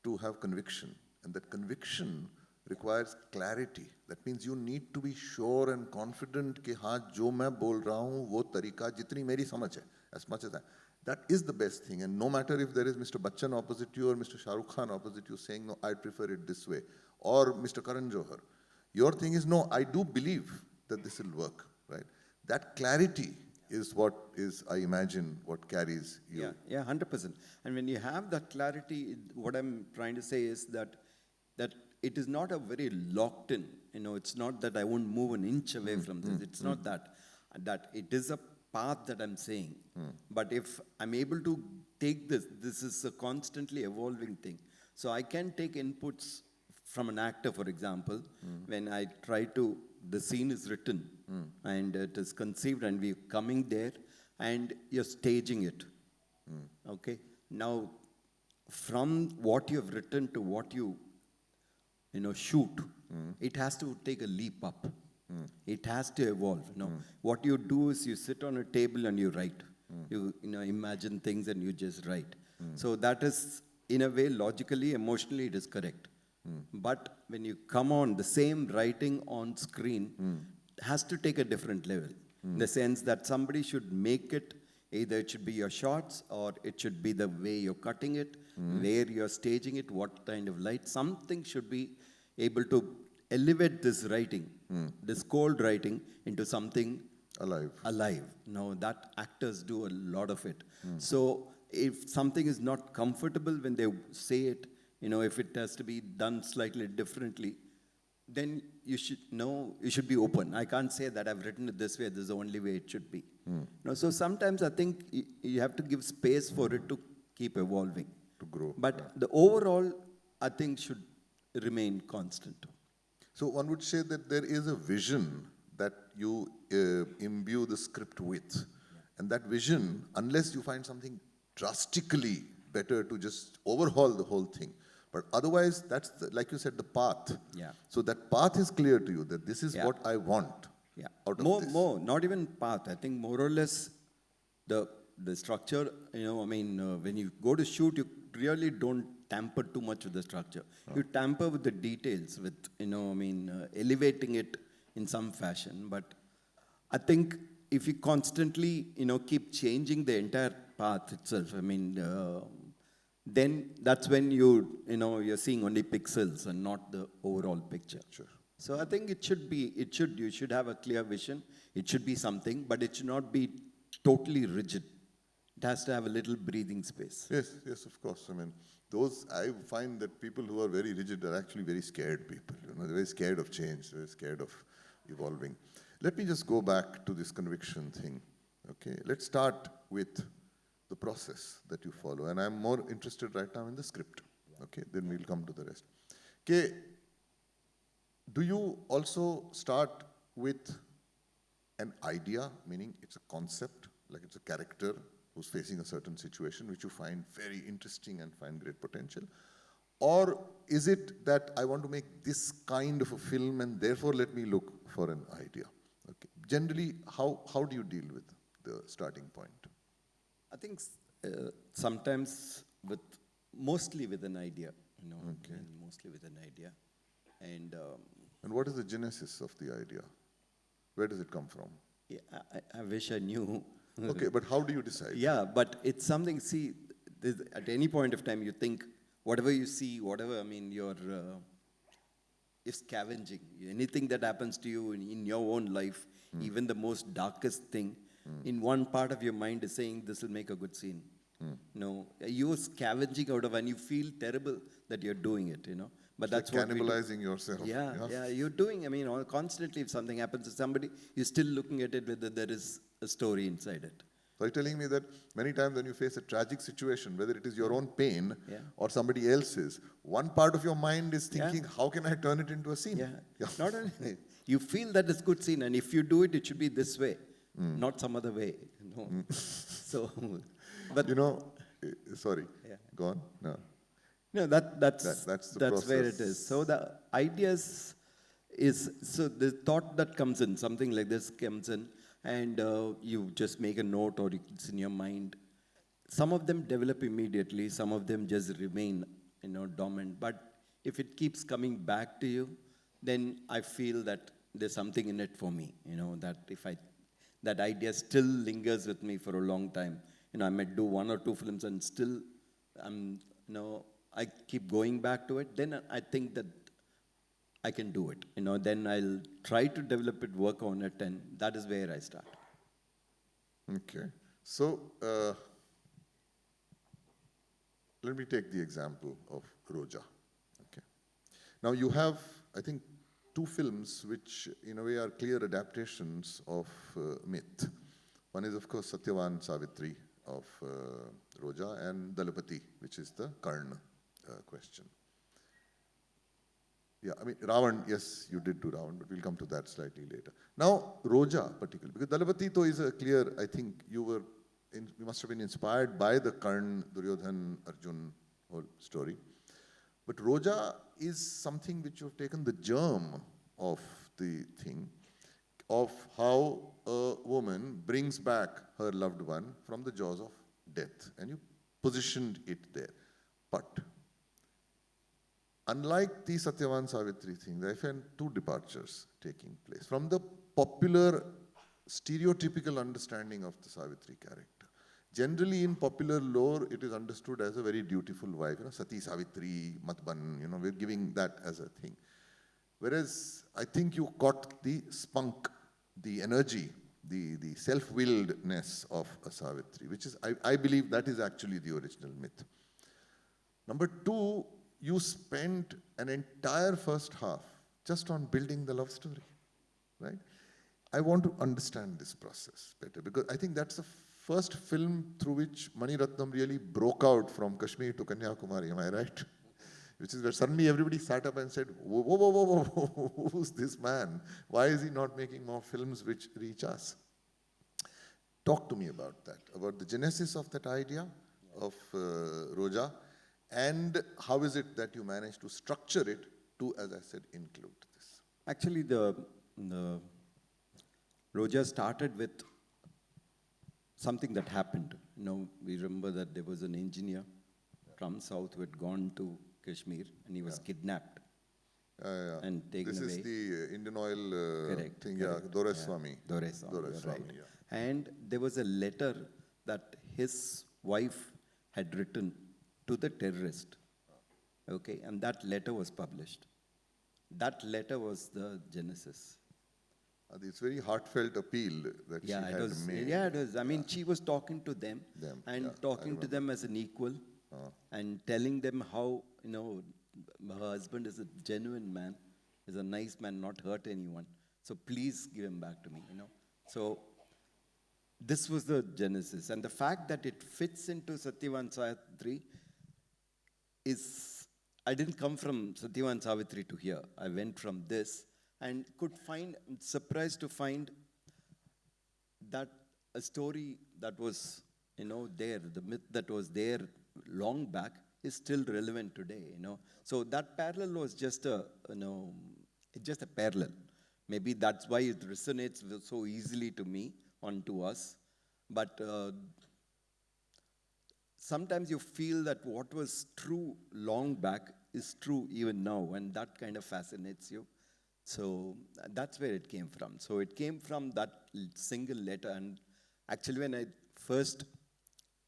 to have conviction. And that conviction requires clarity. That means you need to be sure and confident कि हाँ जो मैं बोल रहा हूँ वो तरीका जितनी मेरी समझ है, as much as that. That is the best thing. And no matter if there is Mr. Bachchan opposite you or Mr. Shah Rukh Khan opposite you saying, no, I prefer it this way, or Mr. Karan Johar, your thing is, no, I do believe that this will work, right? That clarity is what is, I imagine, what carries you. Yeah, 100%. And when you have that clarity, what I'm trying to say is that it is not a very locked in, it's not that I won't move an inch away from this. It's not that it is a path that I'm saying. But if I'm able to take this is a constantly evolving thing. So I can take inputs from an actor, for example, when I try to, the scene is written and it is conceived and we're coming there and you're staging it. Okay? Now, from what you have written to what you shoot, it has to take a leap up. It has to evolve. What you do is you sit on a table and you write. You imagine things and you just write. So that is, in a way, logically, emotionally, it is correct. But when you come on, the same writing on screen has to take a different level. In the sense that somebody should make it, either it should be your shots or it should be the way you're cutting it, where you're staging it, what kind of light. Something should be able to elevate this writing, this cold writing, into something alive. Now, that actors do a lot of it. So if something is not comfortable when they say it, if it has to be done slightly differently, then you should be open. I can't say that I've written it this way, this is the only way it should be. So sometimes I think you have to give space for it to keep evolving. To grow. But the overall, I think, should remain constant. So one would say that there is a vision that you imbue the script with. And that vision, unless you find something drastically better to just overhaul the whole thing. But otherwise, that's, like you said, the path. Yeah. So that path is clear to you, that this is what I want out of this. More, not even path. I think more or less the structure, when you go to shoot, you really don't tamper too much with the structure. You tamper with the details, with, elevating it in some fashion. But I think if you constantly, keep changing the entire path itself, then that's when you're seeing only pixels and not the overall picture. Sure. So I think you should have a clear vision. It should be something, but it should not be totally rigid. It has to have a little breathing space. Yes, of course. I find that people who are very rigid are actually very scared people. They're very scared of change. They're scared of evolving. Let me just go back to this conviction thing. Okay, let's start with the process that you follow. And I'm more interested right now in the script. Okay, then we'll come to the rest. Okay, do you also start with an idea, meaning it's a concept, like it's a character who's facing a certain situation which you find very interesting and find great potential? Or is it that I want to make this kind of a film and therefore let me look for an idea? Okay. Generally, how do you deal with the starting point? I think sometimes mostly with an idea, mostly with an idea. And what is the genesis of the idea? Where does it come from? Yeah, I wish I knew. Okay, but how do you decide? Yeah, but it's something, at any point of time you think, whatever you see, you're scavenging. Anything that happens to you in your own life, even the most darkest thing, in one part of your mind is saying, this will make a good scene. You're scavenging out of, and you feel terrible that you're doing it, But it's that's like what cannibalizing yourself. Yeah, you're doing, constantly if something happens to somebody, you're still looking at it whether there is a story inside it. So you're telling me that many times when you face a tragic situation, whether it is your own pain or somebody else's, one part of your mind is thinking, how can I turn it into a scene? Yeah. Not only, you feel that it's a good scene, and if you do it, it should be this way, not some other way. So, but sorry, go on. No, that's where it is. So the ideas so the thought that comes in, something like this comes in, and you just make a note or it's in your mind. Some of them develop immediately, some of them just remain, dormant. But if it keeps coming back to you, then I feel that there's something in it for me, that if that idea still lingers with me for a long time, I might do 1 or 2 films and still, I keep going back to it, then I think that I can do it. Then I'll try to develop it, work on it, and that is where I start. Okay. So, let me take the example of Roja. Okay. Now you have, I think, 2 films which, in a way, are clear adaptations of myth. One is, of course, Satyavan Savitri of Roja, and Dalapati, which is the Karna question. Yeah, I mean, Ravan, yes, you did do Ravan, but we'll come to that slightly later. Now, Roja particularly, because Dalapati though is a clear, I think you must have been inspired by the Karna, Duryodhan, Arjun whole story. But Roja is something which you've taken the germ of the thing, of how a woman brings back her loved one from the jaws of death, and you positioned it there. But unlike the Satyavan Savitri thing, I found 2 departures taking place from the popular stereotypical understanding of the Savitri character. Generally, in popular lore, it is understood as a very dutiful wife, Sati Savitri, Matban, we're giving that as a thing. Whereas, I think you caught the spunk, the energy, the self-willedness of a Savitri, which is, I believe that is actually the original myth. Number 2, you spent an entire first half just on building the love story, right? I want to understand this process better, because I think that's the first film through which Mani Ratnam really broke out from Kashmir to Kanyakumari, am I right? Which is where suddenly everybody sat up and said, whoa, whoa, whoa, whoa, whoa, who's this man? Why is he not making more films which reach us? Talk to me about that, about the genesis of that idea of Roja, and how is it that you managed to structure it to, as I said, include this? Actually, the Roja started with something that happened. We remember that there was an engineer from South who had gone to Kashmir, and he was kidnapped and taken away. This is the Indian Oil Correct, thing, correct. Doraiswamy. Doraiswamy, right. Yeah. And there was a letter that his wife had written to the terrorist. Okay, and that letter was published. That letter was the genesis. It's very heartfelt appeal that she had made. Yeah, it was. I mean, she was talking to them and talking to them as an equal and telling them how, her husband is a genuine man, is a nice man, not hurt anyone. So please give him back to me, So this was the genesis. And the fact that it fits into Satyavan Savitri is, I didn't come from Satyavan Savitri to here. I went from this and surprised to find that a story that was, there, the myth that was there long back is still relevant today, So that parallel was just a parallel. Maybe that's why it resonates so easily to me, onto us. But sometimes you feel that what was true long back is true even now, and that kind of fascinates you. So that's where it came from. So it came from that single letter. And actually, when I first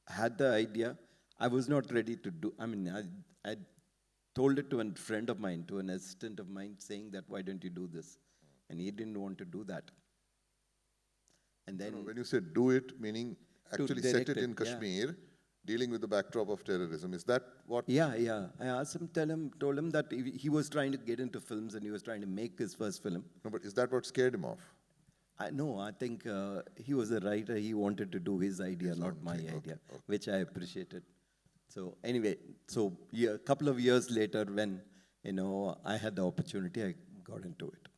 had the idea, I was not ready to do. I told it to a friend of mine, to an assistant of mine, saying that, why don't you do this? And he didn't want to do that. And then when you said do it, meaning actually set it in Kashmir, dealing with the backdrop of terrorism. Is that what? Yeah. I asked him, told him that he was trying to get into films and he was trying to make his first film. No, but is that what scared him off? I think he was a writer. He wanted to do his idea, not my idea, which I appreciated. So anyway, a couple of years later, when I had the opportunity, I got into it.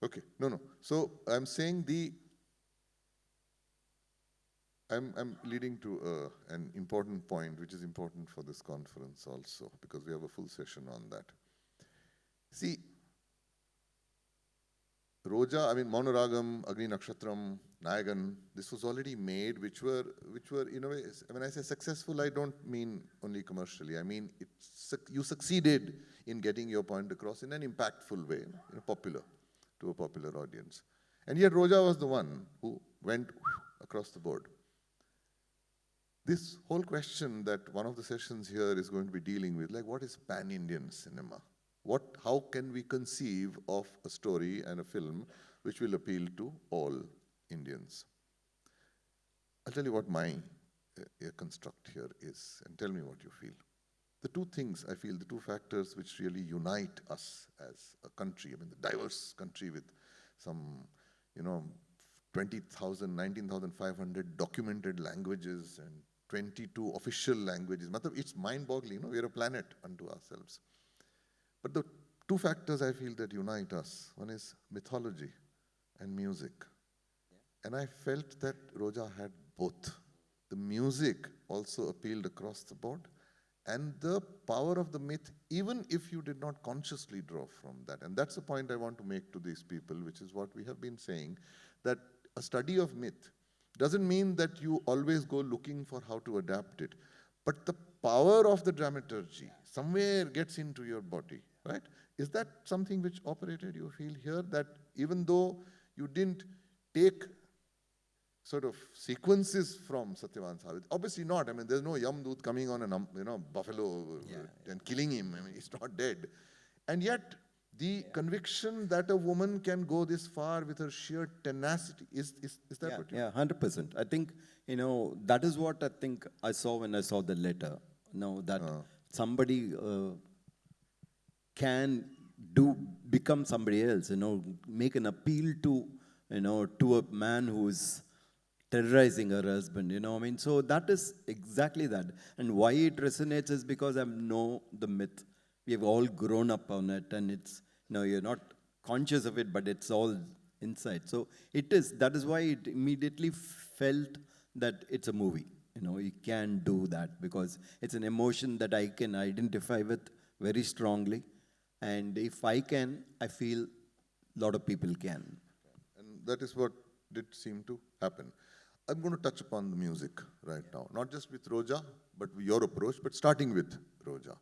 Okay, no. So I'm saying I'm leading to an important point, which is important for this conference also, because we have a full session on that. See, Roja, Maunaragam, Agni Nakshatram, Nayagan, this was already made, which were in a way, when I say successful, I don't mean only commercially. I mean, you succeeded in getting your point across in an impactful way, popular, to a popular audience. And yet Roja was the one who went across the board. this whole question that one of the sessions here is going to be dealing with, like what is pan-Indian cinema? How can we conceive of a story and a film which will appeal to all Indians? I'll tell you what my construct here is, and tell me what you feel. The two things, I feel, the two factors which really unite us as a country, I mean, the diverse country with some, 20,000, 19,500 documented languages and 22 official languages. It's mind-boggling, we're a planet unto ourselves. But the two factors I feel that unite us, one is mythology and music. And I felt that Roja had both. The music also appealed across the board, and the power of the myth, even if you did not consciously draw from that. And that's the point I want to make to these people, which is what we have been saying, that a study of myth doesn't mean that you always go looking for how to adapt it, but the power of the dramaturgy somewhere gets into your body, right? Is that something which operated, you feel here, that even though you didn't take sort of sequences from Satyavan Savit? Obviously not. I mean, there's no Yamdut coming on a buffalo and killing him. I mean, he's not dead. And yet, the conviction that a woman can go this far with her sheer tenacity, is that what you... Yeah, 100%. I think, that is what I think I saw when I saw the letter. That somebody can become somebody else, make an appeal to, to a man who's terrorizing her husband, so that is exactly that. And why it resonates is because I know the myth. We have all grown up on it, and it's, you're not conscious of it, but it's all inside. So that is why it immediately felt that it's a movie. You can do that because it's an emotion that I can identify with very strongly. And if I can, I feel a lot of people can. And that is what did seem to happen. I'm going to touch upon the music right now, not just with Roja, but your approach, but starting with Roja.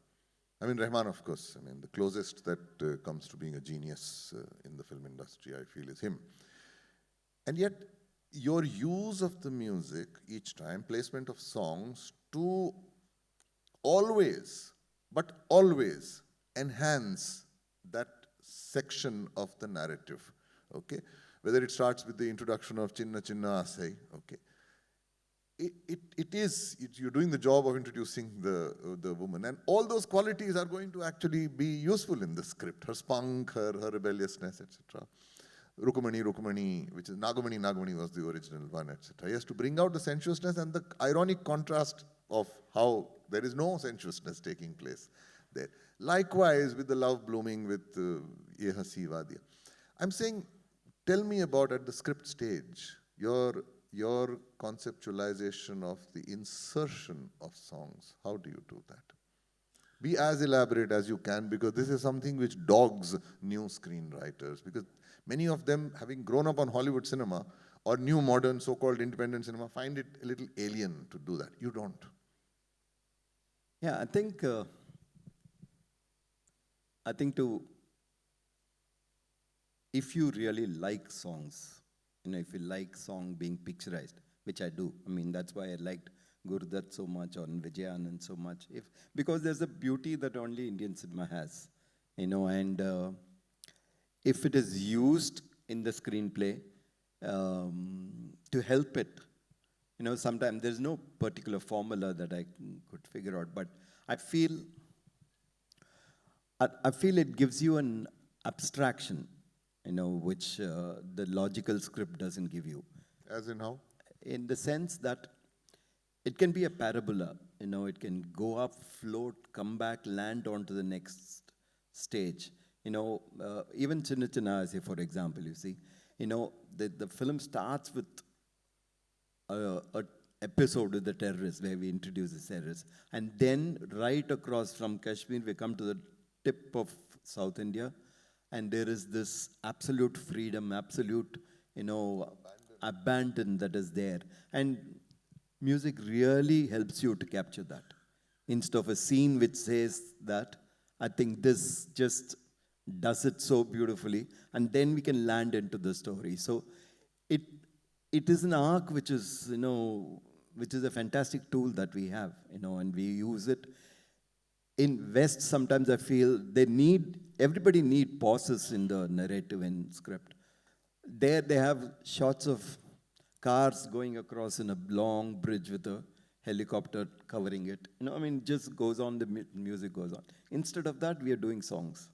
I mean, Rahman, of course, the closest that comes to being a genius in the film industry, I feel, is him. And yet, your use of the music each time, placement of songs, to always, but always enhance that section of the narrative, okay? Whether it starts with the introduction of Chinna Chinna Asai, okay? You're doing the job of introducing the woman, and all those qualities are going to actually be useful in the script. Her spunk, her rebelliousness, etc. Rukumani, which is Nagamani was the original one, etc. He has to bring out the sensuousness and the ironic contrast of how there is no sensuousness taking place there. Likewise, with the love blooming with Ye Hasi Wadiya. I'm saying, tell me about, at the script stage, your conceptualization of the insertion of songs. How do you do that? Be as elaborate as you can, because this is something which dogs new screenwriters, because many of them, having grown up on Hollywood cinema or new modern so-called independent cinema, find it a little alien to do that. You don't. Yeah, I think if you really like songs, if you like song being picturized, which I do. That's why I liked Gurudat so much, or Vijayanand so much. Because there's a beauty that only Indian cinema has, and if it is used in the screenplay to help it, sometimes there's no particular formula that I could figure out, but I feel it gives you an abstraction, which the logical script doesn't give you. As in how? In the sense that it can be a parabola, it can go up, float, come back, land onto the next stage. Even Chinna Chinna Asai, for example, you see, the film starts with an episode with the terrorists, where we introduce the terrorists, and then right across from Kashmir, we come to the tip of South India, and there is this absolute freedom, absolute, abandon that is there. And music really helps you to capture that. Instead of a scene which says that, I think this just does it so beautifully, and then we can land into the story. So it is an arc which is, which is a fantastic tool that we have, and we use it. In West, sometimes I feel everybody need pauses in the narrative and script. There they have shots of cars going across in a long bridge with a helicopter covering it. Just goes on, the music goes on. Instead of that, we are doing songs.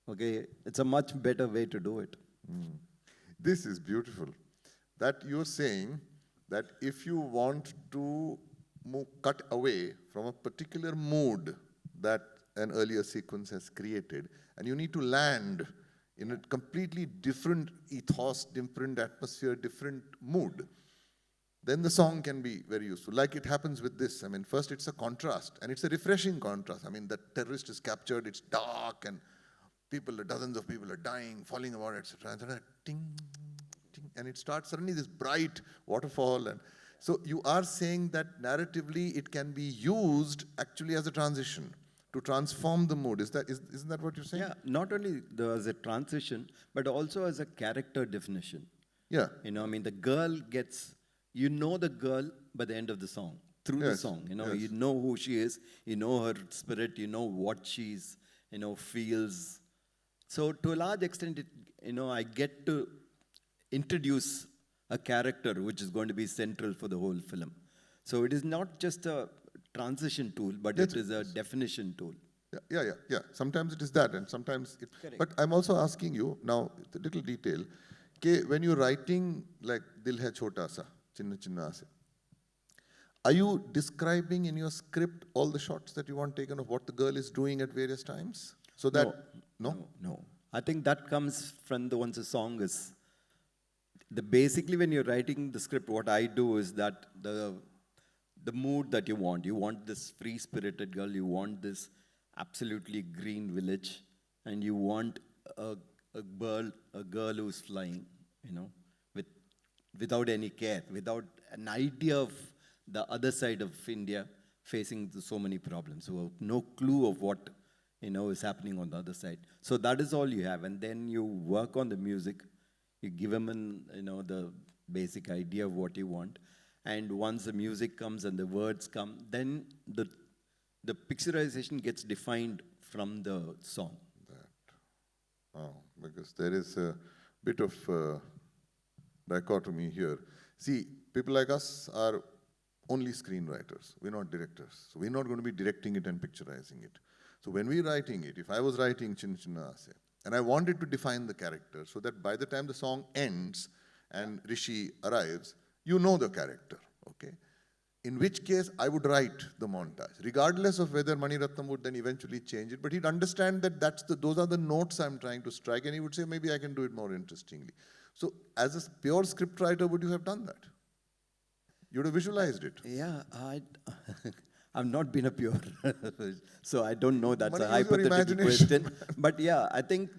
Okay, it's a much better way to do it. This is beautiful. That you're saying that if you want to cut away from a particular mood that an earlier sequence has created, and you need to land in a completely different ethos, different atmosphere, different mood, then the song can be very useful. Like it happens with this. First it's a contrast, and it's a refreshing contrast. The terrorist is captured, it's dark, and dozens of people are dying, falling about, etc. And then ting, ting, and it starts suddenly this bright waterfall. And so you are saying that narratively it can be used actually as a transition to transform the mood. Isn't that what you're saying? Yeah, not only as a transition, but also as a character definition. Yeah. The girl gets, the girl by the end of the song, through the song. Yes. You know who she is, you know her spirit, you know what she's, feels. So to a large extent, I get to introduce a character which is going to be central for the whole film. So it is not just a transition tool, but it is a definition tool. Yeah. Sometimes it is that, and sometimes it. Correct. But I'm also asking you now, the little detail, when you're writing like Dil Hai Chhota Sa, Chinna Chinna Aase, are you describing in your script all the shots that you want taken of what the girl is doing at various times? So that No. I think that comes from once a song is. Basically, when you're writing the script, what I do is that the mood that you want this free-spirited girl, you want this absolutely green village, and you want a girl who's flying, without any care, without an idea of the other side of India facing so many problems, who have no clue of what is happening on the other side. So that is all you have, and then you work on the music. You give them the basic idea of what you want, and once the music comes and the words come, then the picturization gets defined from the song. Because there is a bit of dichotomy here. See, people like us are only screenwriters. We're not directors. So we're not going to be directing it and picturizing it. So when we're writing it, if I was writing Chinna Chinna Aase, and I wanted to define the character so that by the time the song ends and Rishi arrives, you know the character, okay? In which case, I would write the montage, regardless of whether Mani Ratnam would then eventually change it, but he'd understand that those are the notes I'm trying to strike, and he would say, maybe I can do it more interestingly. So as a pure scriptwriter, would you have done that? You would have visualized it. Yeah, I've not been a pure, so I don't know. That's Mani, a use your hypothetical imagination. question. But yeah, I think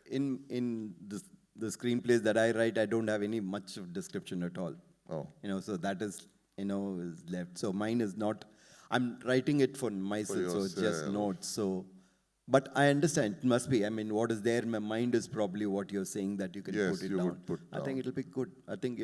in the screenplays that I write, I don't have any much of description at all. Oh. So that is is left. So mine is not. I'm writing it for myself, so it's just notes. So, but I understand it must be. What is there in my mind is probably what you're saying that you can Yes, put it you down. would put I think down. it'll be good. I think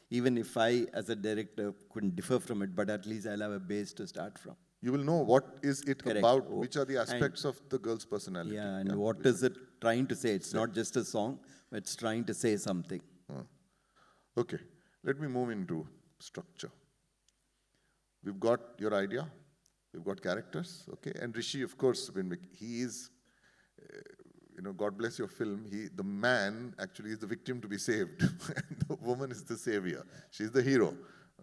even if I, as a director, couldn't differ from it, but at least I'll have a base to start from. You will know what is it Correct. about, which are the aspects And- of the girl's personality. Yeah, and what is it trying to say? It's not just a song, but it's trying to say something. Okay, let me move into structure. We've got your idea, we've got characters, okay? And Rishi, of course, he is, God bless your film, the man actually is the victim to be saved, and the woman is the savior. She's the hero,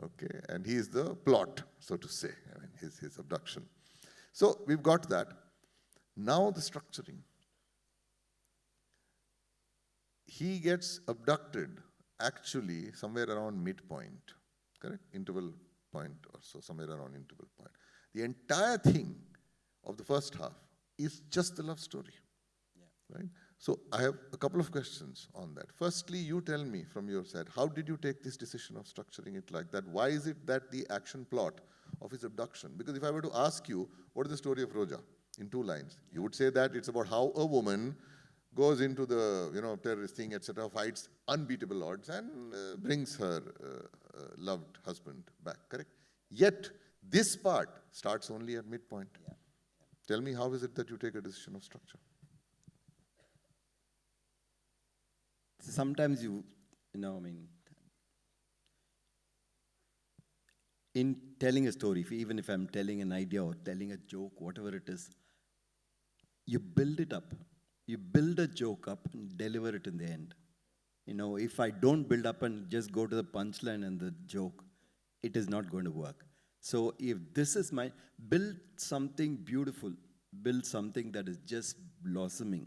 okay? And he is the plot, so to say, his abduction. So we've got that. Now the structuring. He gets abducted actually somewhere around midpoint, correct? Interval point or so, somewhere around interval point. The entire thing of the first half is just the love story, right? So I have a couple of questions on that. Firstly, you tell me from your side, how did you take this decision of structuring it like that? Why is it that the action plot of his abduction? Because if I were to ask you, what is the story of Roja in 2 lines? You would say that it's about how a woman goes into the terrorist thing, etc., fights unbeatable odds and brings her loved husband back, correct? Yet, this part starts only at midpoint. Tell me, how is it that you take a decision of structure? Sometimes in telling a story, even if I'm telling an idea or telling a joke, whatever it is, you build it up. You build a joke up and deliver it in the end. If I don't build up and just go to the punchline and the joke, it is not going to work. So if this is build something beautiful, build something that is just blossoming,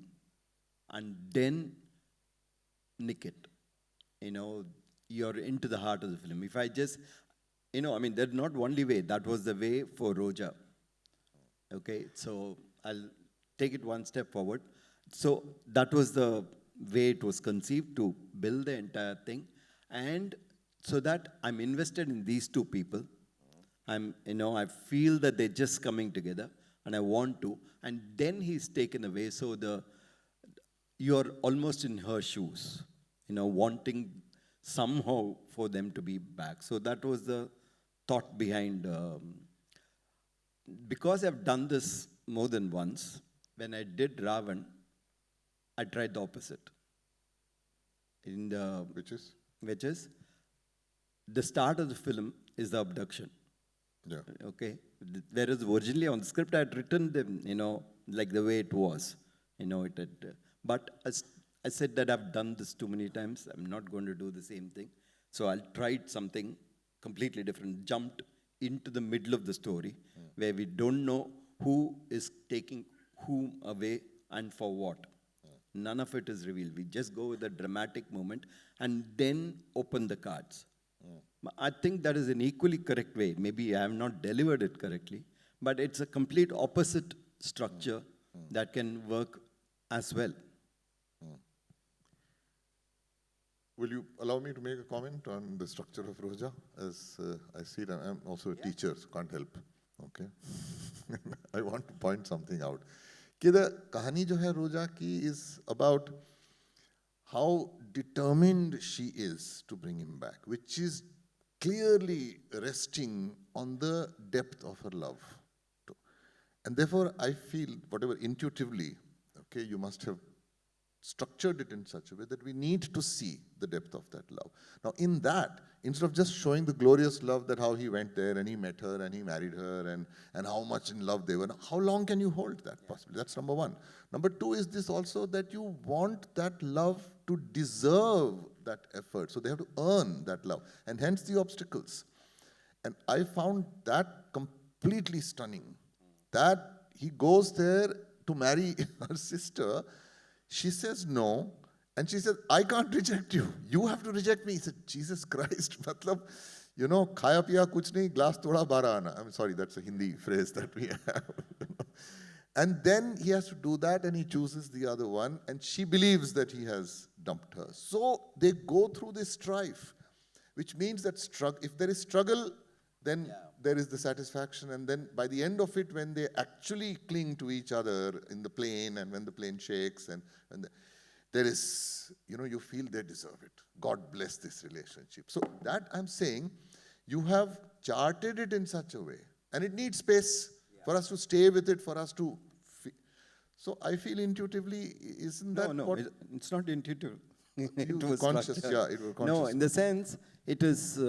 and then nick it. You're into the heart of the film. If I just, there's not only way. That was the way for Roja. Okay, so I'll take it one step forward. So that was the way it was conceived, to build the entire thing. And so that I'm invested in these two people. I feel that they're just coming together, and I want to. And then he's taken away, so you're almost in her shoes, wanting somehow for them to be back. So that was the thought behind. Because I've done this more than once, when I did Ravan, I tried the opposite. Which is the start of the film is the abduction. Yeah. Okay. Whereas originally on the script I had written them, like the way it was. But I said that I've done this too many times. I'm not going to do the same thing. So I tried something completely different. Jumped into the middle of the story, where we don't know who is taking whom away and for what. None of it is revealed. We just go with a dramatic moment and then open the cards. I think that is an equally correct way. Maybe I have not delivered it correctly, but it's a complete opposite structure that can work as well. Will you allow me to make a comment on the structure of Roja? As I see it, I'm also a teacher, so can't help. Okay. I want to point something out. The kahani jo hai Roja ki is about how determined she is to bring him back, which is clearly resting on the depth of her love. And therefore, I feel, whatever intuitively, okay, you must have structured it in such a way that we need to see the depth of that love. Now, in that, instead of just showing the glorious love, that how he went there and he met her and he married her and how much in love they were, how long can you hold that possibly? That's number one. Number two is this also, that you want that love to deserve that effort. So they have to earn that love, and hence the obstacles. And I found that completely stunning, that he goes there to marry her sister. She says no, and she says, I can't reject you. You have to reject me. He said, Jesus Christ, matlab, khaya piya kuch nahi, glass thoda bara ana. I'm sorry, that's a Hindi phrase that we have. And then he has to do that, and he chooses the other one, and she believes that he has dumped her. So they go through this strife, which means that if there is struggle, then there is the satisfaction. And then by the end of it, when they actually cling to each other in the plane, and when the plane shakes, and there is, you feel they deserve it. God bless this relationship. So that I'm saying, you have charted it in such a way, and it needs space for us to stay with it, for us to so I feel intuitively, isn't that what? No, it's not intuitive. It was conscious, yeah, it was conscious. No, in the sense, it is,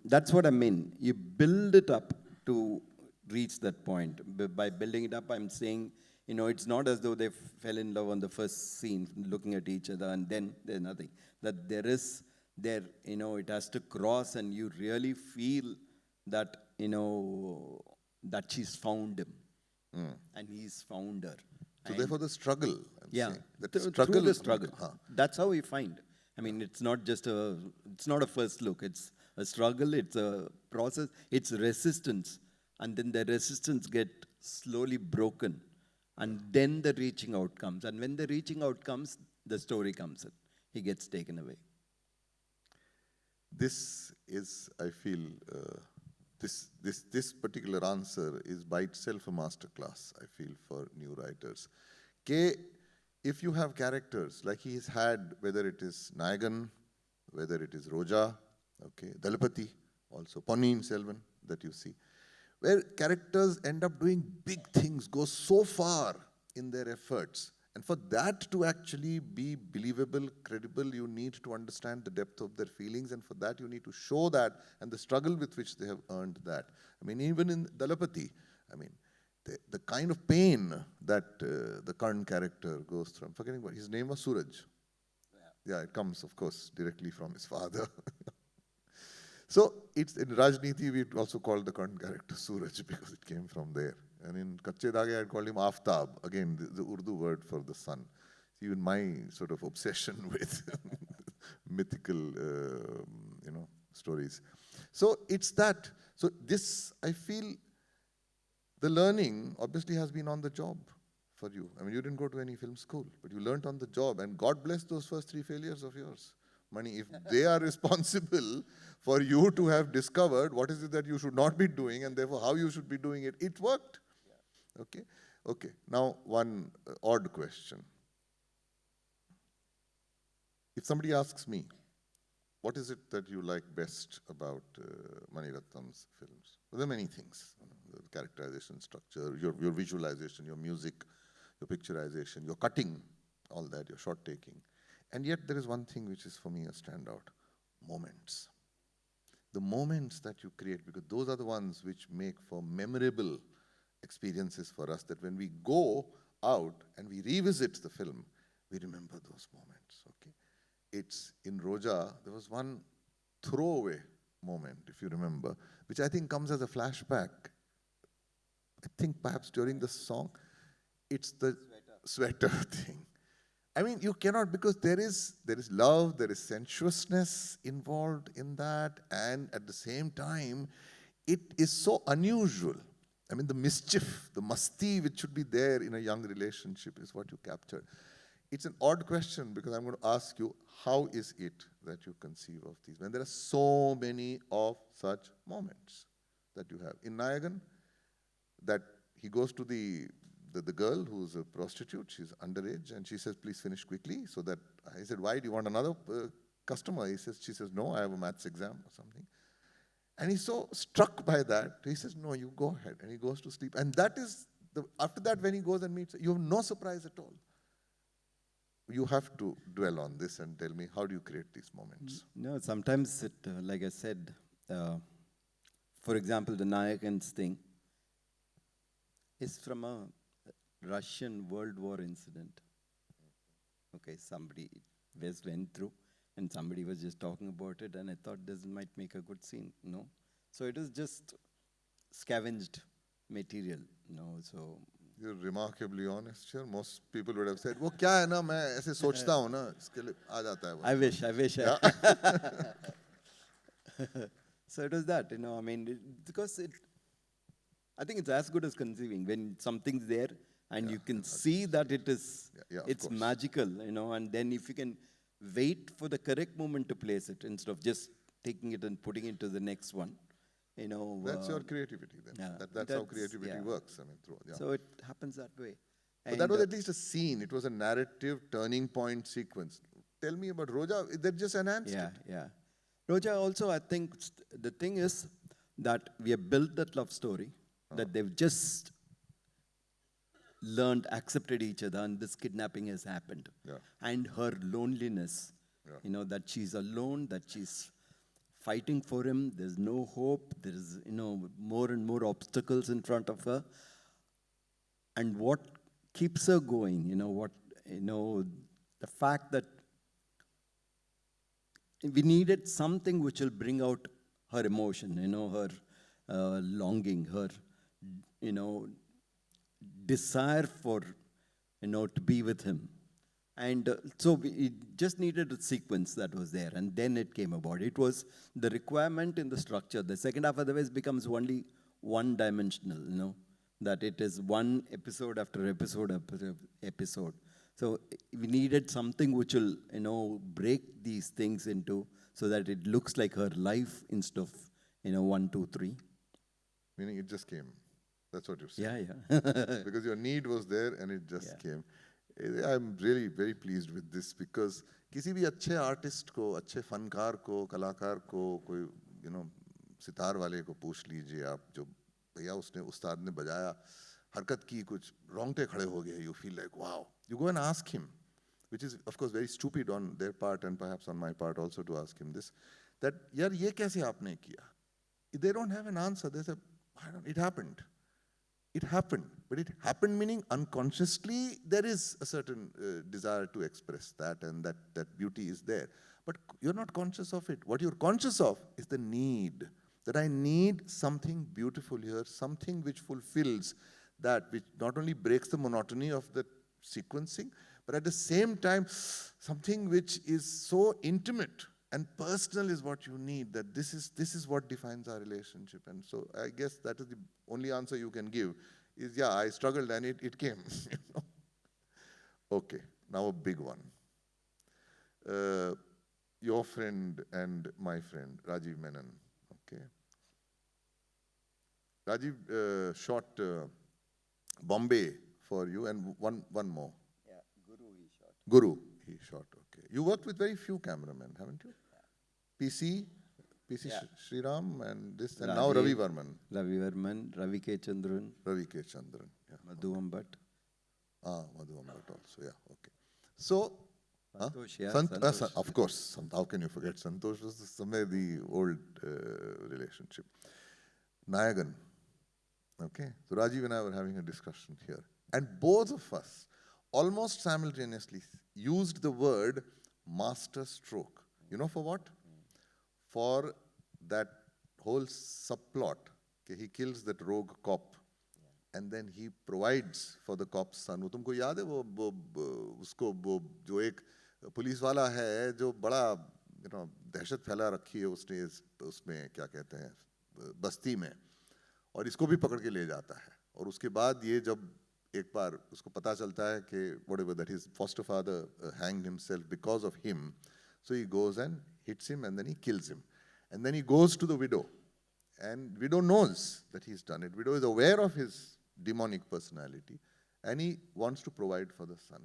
that's what I mean. You build it up to reach that point. By building it up, I'm saying, it's not as though they fell in love on the first scene, looking at each other, and then there's nothing. That it has to cross, and you really feel that, that she's found him, and he's found her. So therefore the struggle, I'm saying. That Through the struggle. That's how we find. It's not it's not a first look. It's a struggle, it's a process, it's resistance. And then the resistance get slowly broken. And then the reaching out comes. And when the reaching out comes, the story comes in. He gets taken away. This is, I feel, this particular answer is by itself a masterclass, I feel, for new writers. If you have characters like he's had, whether it is Nayagan, whether it is Roja, okay, Dalapati, also Ponniyin Selvan, that you see, where characters end up doing big things, go so far in their efforts. And for that to actually be believable, credible, you need to understand the depth of their feelings, and for that you need to show that and the struggle with which they have earned that. I mean, even in Dalapati, I mean, the kind of pain that the Karn character goes through. I'm forgetting what his name was, Suraj. Yeah, it comes, of course, directly from his father. So it's in Rajniti, we also called the Karn character Suraj because it came from there. And in Kache Dhage, I called him Aftab, again, the Urdu word for the sun. Even my sort of obsession with mythical, stories. So it's that. So this, I feel, the learning obviously has been on the job for you. I mean, you didn't go to any film school, but you learned on the job. And God bless those first 3 failures of yours. Mani, if they are responsible for you to have discovered what is it that you should not be doing and therefore how you should be doing it, it worked. Okay? Okay. Now, one odd question. If somebody asks me, what is it that you like best about Mani Ratnam's films? Well, there are many things. The characterization, structure, your visualization, your music, your picturization, your cutting, all that, your shot taking. And yet there is one thing which is for me a standout: moments. The moments that you create, because those are the ones which make for memorable experiences for us, that when we go out and we revisit the film, we remember those moments, okay? It's in Roja, there was one throwaway moment, if you remember, which I think comes as a flashback. I think perhaps during the song, it's the sweater thing. I mean, you cannot, because there is love, there is sensuousness involved in that, and at the same time, it is so unusual. I mean, the mischief, the masti which should be there in a young relationship is what you captured. It's an odd question, because I'm going to ask you, how is it that you conceive of these? When there are so many of such moments that you have. In Nayagan, that he goes to the girl who's a prostitute, she's underage, and she says, please finish quickly, so that, I said, why, do you want another customer? She says, no, I have a maths exam or something. And he's so struck by that, he says, no, you go ahead, and he goes to sleep. And that is, after that, when he goes and meets her, you have no surprise at all. You have to dwell on this and tell me, how do you create these moments? No, sometimes it, like I said, for example, the Nayakans thing is from a Russian World War incident. Okay, somebody went through and somebody was just talking about it, and I thought this might make a good scene, no? So it is just scavenged material, so... You're remarkably honest here. Most people would have said, "वो क्या है ना, मैं ऐसे सोचता हूँ ना, इसके लिए आ जाता है वो." I wish. Yeah. So it was that, I mean, because I think it's as good as conceiving. When something's there and you can see that it is, it's course. magical, and then if you can wait for the correct moment to place it instead of just taking it and putting it to the next one, That's your creativity then. Yeah, That's how creativity works. I mean, So it happens that way. But that was at least a scene. It was a narrative turning point sequence. Tell me about Roja. That just enhanced it. Yeah. Roja also, I think, the thing is that we have built that love story, that they've just learned, accepted each other, and this kidnapping has happened. Yeah. And her loneliness, that she's alone, that she's fighting for him, there's no hope, there's, more and more obstacles in front of her. And what keeps her going, the fact that we needed something which will bring out her emotion, her longing, her, desire for, to be with him. And so we just needed a sequence that was there, and then it came about. It was the requirement in the structure. The second half otherwise becomes only one-dimensional, that it is one episode after episode after episode. So we needed something which will, break these things into, so that it looks like her life instead of, 1, 2, 3. Meaning it just came. That's what you're saying. Yeah. Because your need was there and it just came. I'm really very pleased with this, because किसी भी अच्छे artist को, अच्छे फनकार को, कलाकार को, कोई सितार वाले को पूछ लीजिए आप, जो भैया उसने उस्ताद ने बजाया, हरकत की, कुछ रोंगटे खड़े हो गए, you feel like wow. You go and ask him, which is of course very stupid on their part and perhaps on my part also to ask him this, that यार ये कैसे आपने किया? They don't have an answer. They say, I don't, it happened. It happened, but it happened meaning unconsciously there is a certain desire to express that, and that beauty is there. But you're not conscious of it. What you're conscious of is the need, that I need something beautiful here, something which fulfills that, which not only breaks the monotony of the sequencing, but at the same time, something which is so intimate and personal is what you need, that this is what defines our relationship. And so I guess that is the only answer you can give, is yeah, I struggled and it came. You know? Okay, now a big one. Your friend and my friend, Rajiv Menon, okay? Rajiv shot Bombay for you, and one more. Yeah, Guru he shot. Guru, he shot, okay. You worked with very few cameramen, haven't you? PC Yeah. Sriram, and this, and now Ravi Varman. Ravi Varman, Ravi K. Chandran, Ravi K. Chandran, yeah. Madhu Ambat. Madhu Ambat also, yeah, okay. So, Santosh, yeah, Santosh. Santosh. Of course, how can you forget Santosh? Was somewhere the old relationship. Nayagan, okay. So Rajiv and I were having a discussion here, and both of us almost simultaneously used the word master stroke. You know for what? For that whole subplot, okay, he kills that rogue cop, and then he provides for the cop's son. वो तुमको याद है वो उसको वो जो एक police वाला है जो बड़ा दहशत फैला रखी है उसने उसमें क्या कहते हैं बस्ती में, और इसको भी पकड़ के ले जाता है, और उसके बाद ये जब एक बार उसको पता चलता है कि whatever that his foster father hanged himself because of him, so he goes and hits him and then he kills him, and then he goes to the widow, and widow knows that he's done it. Widow is aware of his demonic personality, and he wants to provide for the son,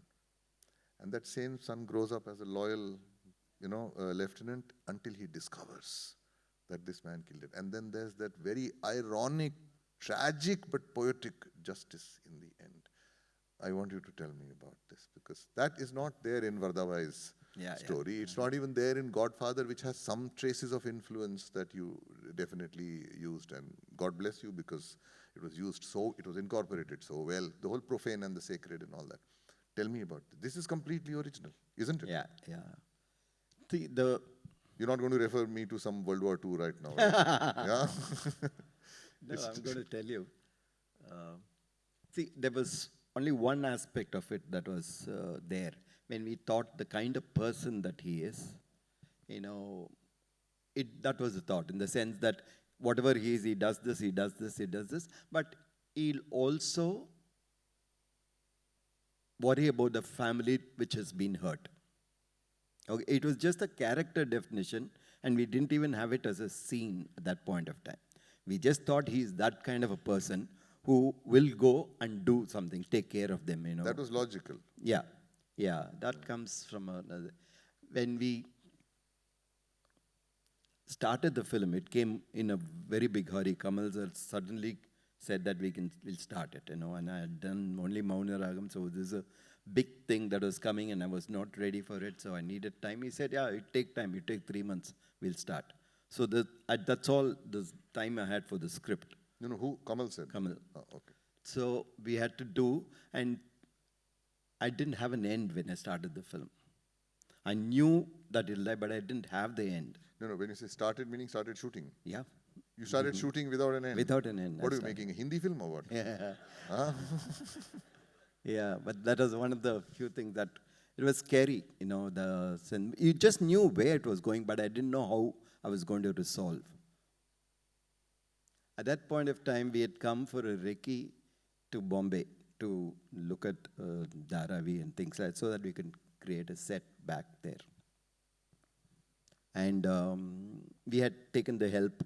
and that same son grows up as a loyal lieutenant until he discovers that this man killed it. And then there's that very ironic, tragic but poetic justice in the end. I want you to tell me about this, because that is not there in Vardabai's story. It's not even there in Godfather, which has some traces of influence that you definitely used, and God bless you, because it was used so, it was incorporated so well, the whole profane and the sacred and all that. Tell me about this. This is completely original, isn't it? Yeah, yeah. You're not going to refer me to some World War II right now, right? Yeah? No, I'm going to tell you. See, there was only one aspect of it that was there. When we thought the kind of person that he is, that was the thought, in the sense that whatever he is, he does this, he does this, he does this, but he'll also worry about the family which has been hurt. Okay, it was just a character definition, and we didn't even have it as a scene at that point of time. We just thought he's that kind of a person who will go and do something, take care of them, That was logical. Yeah, yeah, that comes from another. When we started the film, it came in a very big hurry. Kamal sir suddenly said that we'll start it, and I had done only Mauna Ragam, so this is a big thing that was coming, and I was not ready for it, so I needed time. He said, yeah, it take time, it take 3 months, we'll start. So that's all the time I had for the script. You know who? Kamal said? Kamal. Oh, okay. So we had to do, and I didn't have an end when I started the film. I knew that it'll die, but I didn't have the end. No, when you say started, meaning started shooting. Yeah. You started shooting without an end? Without an end. What are you making, a Hindi film or what? Yeah. Huh? Yeah, but that was one of the few things that, it was scary, you just knew where it was going, but I didn't know how I was going to resolve. At that point of time, we had come for a recce to Bombay to look at Dharavi and things like that, so that we can create a set back there. And we had taken the help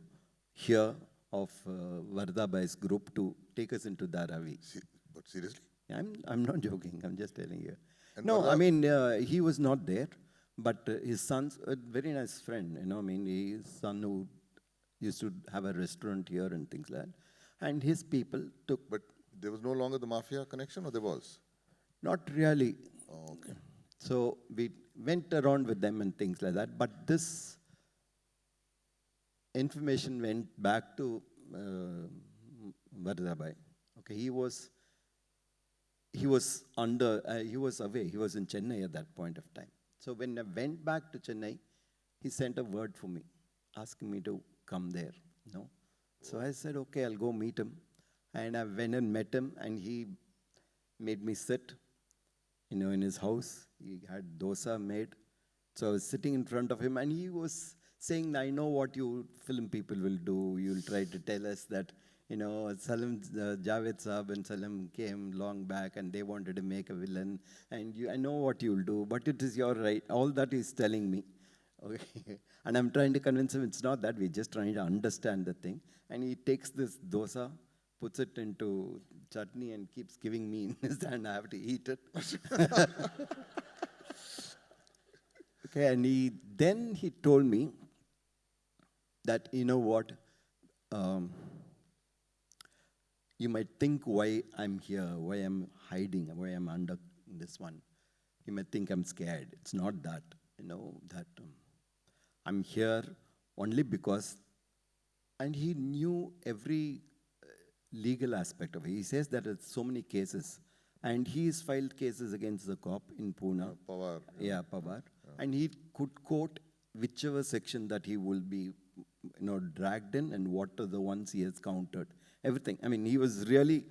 here of Vardabai's group to take us into Dharavi. But seriously? I'm not joking, I'm just telling you. And No, I mean, he was not there, but his son's a very nice friend, his son who used to have a restaurant here and things like that. And his people took, But there was no longer the mafia connection, or there was? not really. Oh, okay. So we went around with them and things like that. But this information went back to Vardhabai. Okay, he was away. He was in Chennai at that point of time. So when I went back to Chennai, he sent a word for me, asking me to come there. No, so I said, okay, I'll go meet him. And I went and met him, and he made me sit, in his house. He had dosa made. So I was sitting in front of him, and he was saying, I know what you film people will do. You'll try to tell us that, Salim, Javed Saab and Salim came long back, and they wanted to make a villain. And I know what you'll do, but it is your right. All that he's telling me. Okay. And I'm trying to convince him it's not that. We're just trying to understand the thing. And he takes this dosa, puts it into chutney, and keeps giving me in his hand. I have to eat it. Okay, and then he told me that, you know what, you might think why I'm here, why I'm hiding, why I'm under this one. You might think I'm scared. It's not that, that I'm here only because, and he knew every legal aspect of it. He says that it's so many cases, and he's filed cases against the cop in Pune. Pawar. Yeah, Pawar. And he could quote whichever section that he will be, dragged in, and what are the ones he has countered. Everything. I mean, he was really,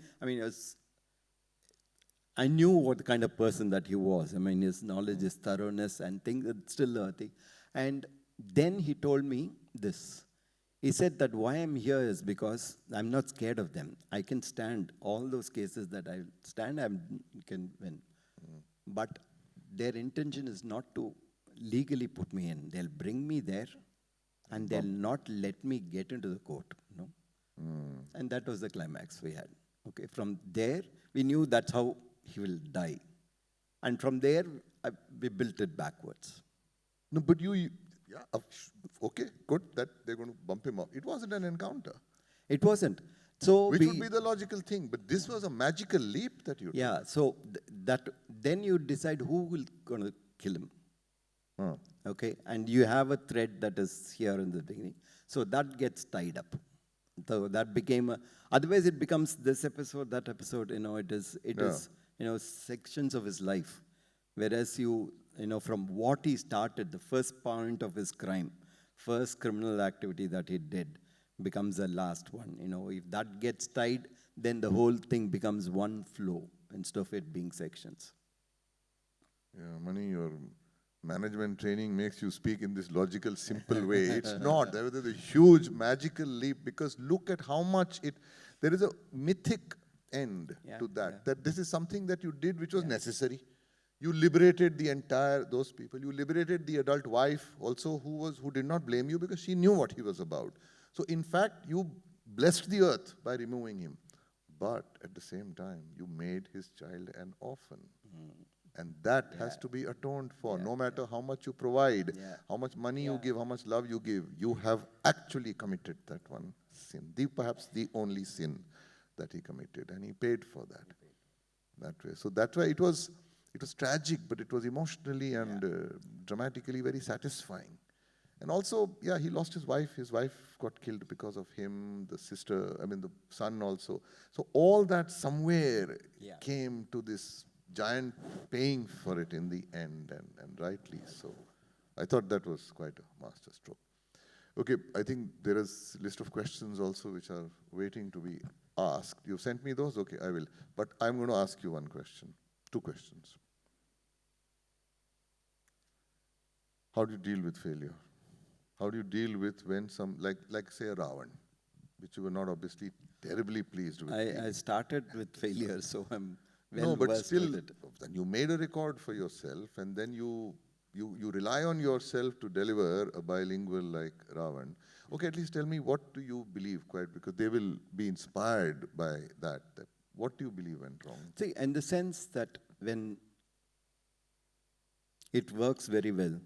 I knew what kind of person that he was. I mean, his knowledge, his thoroughness, and things, it's still a thing. And then he told me this. He said that why I'm here is because I'm not scared of them. I can stand all those cases that I stand, I can win. But their intention is not to legally put me in. They'll bring me there, and they'll not let me get into the court. And that was the climax we had. Okay, from there, we knew that's how he will die. And from there, we built it backwards. No, but okay, good that they're going to bump him up. It wasn't an encounter. It wasn't. So Which would be the logical thing, but this was a magical leap that you took. Yeah, so then you decide who will going to kill him. Okay, and you have a thread that is here in the beginning. So that gets tied up. So that became otherwise it becomes this episode, that episode, it is, sections of his life. Whereas from what he started, the first point of his crime, first criminal activity that he did, becomes the last one. If that gets tied, then the whole thing becomes one flow instead of it being sections. Yeah, Mani, your management training makes you speak in this logical, simple way. It's not. There was a huge magical leap, because look at how much there is a mythic end to that. Yeah. That this is something that you did which was necessary. You liberated those people. You liberated the adult wife also, who did not blame you because she knew what he was about. So in fact, you blessed the earth by removing him. But at the same time, you made his child an orphan. And that has to be atoned for, no matter how much you provide, how much money you give, how much love you give. You have actually committed that one sin, perhaps the only sin that he committed, and he paid for that way. So that's why it was tragic, but it was emotionally and dramatically very satisfying. And also, he lost his wife. His wife got killed because of him, the son also. So all that somewhere came to this giant paying for it in the end, and rightly so. I thought that was quite a master stroke. Okay, I think there is a list of questions also which are waiting to be asked. You sent me those? Okay, I will. But I'm going to ask you one question, 2 questions. How do you deal with failure? How do you deal with when like say a Ravan, which you were not obviously terribly pleased with? I started with failure, so I'm but still, then you made a record for yourself, and then you rely on yourself to deliver a bilingual like Ravan. Okay, at least tell me, what do you believe, because they will be inspired by that. What do you believe went wrong? See, in the sense that when it works very well,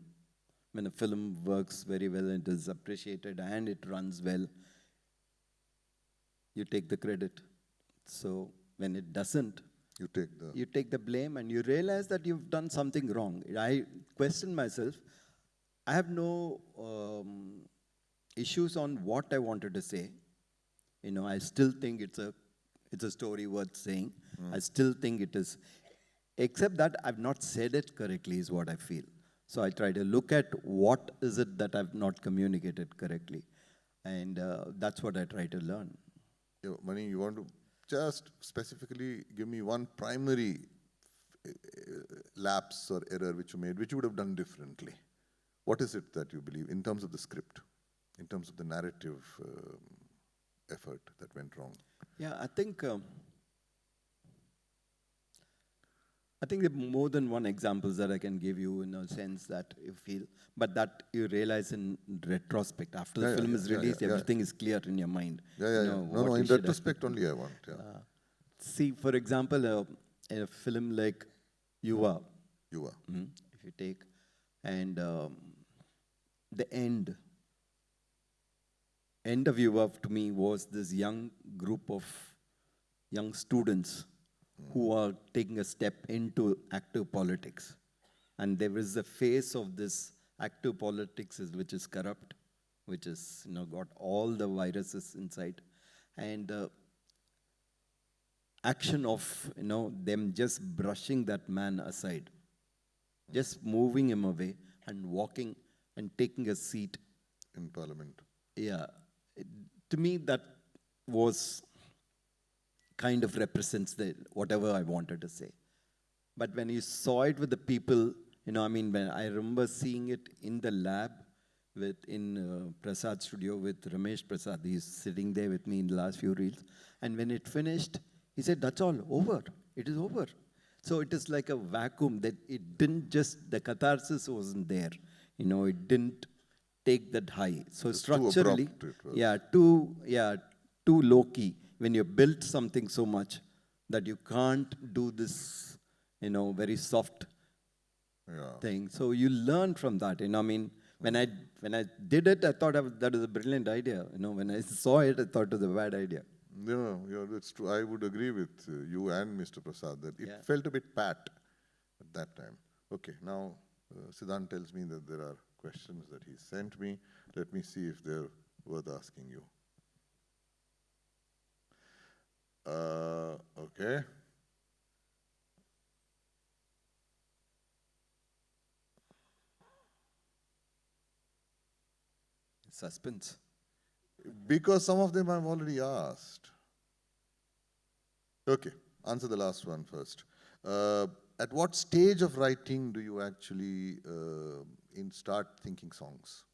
when a film works very well and it is appreciated and it runs well, you take the credit. So when it doesn't, you take the blame and you realize that you've done something wrong. I question myself. I have no issues on what I wanted to say. I still think it's a story worth saying. I still think it is, except that I've not said it correctly is what I feel. So I try to look at what is it that I've not communicated correctly. And that's what I try to learn. Mani, you want to just specifically give me one primary lapse or error which you made, which you would have done differently? What is it that you believe in terms of the script, in terms of the narrative effort that went wrong? Yeah, I think there are more than one examples that I can give you in a sense that you feel, but that you realize in retrospect. After the film is released, everything is clear in your mind. No, in retrospect only I want. See, for example, a film like Yuva. If you take, and the end of Yuva to me was this young group of young students who are taking a step into active politics. And there is a phase of this active politics which is corrupt, which is, got all the viruses inside. And action of, them just brushing that man aside, just moving him away and walking and taking a seat. In Parliament. Yeah. To me, that was kind of represents whatever I wanted to say. But when you saw it with the people, when I remember seeing it in the lab in Prasad studio with Ramesh Prasad. He's sitting there with me in the last few reels. And when it finished, he said, "That's all, over. It is over." So it is like a vacuum that it didn't just, the catharsis wasn't there. It didn't take that high. So it's structurally, too too low-key. When you built something so much that you can't do this, very soft thing. So you learn from that. When I did it, I thought that was a brilliant idea. When I saw it, I thought it was a bad idea. No, it's true. I would agree with you and Mr. Prasad that it felt a bit pat at that time. Okay, now Siddhant tells me that there are questions that he sent me. Let me see if they're worth asking you. Okay. Suspense. Because some of them I've already asked. Okay, answer the last one first. At what stage of writing do you actually start thinking songs?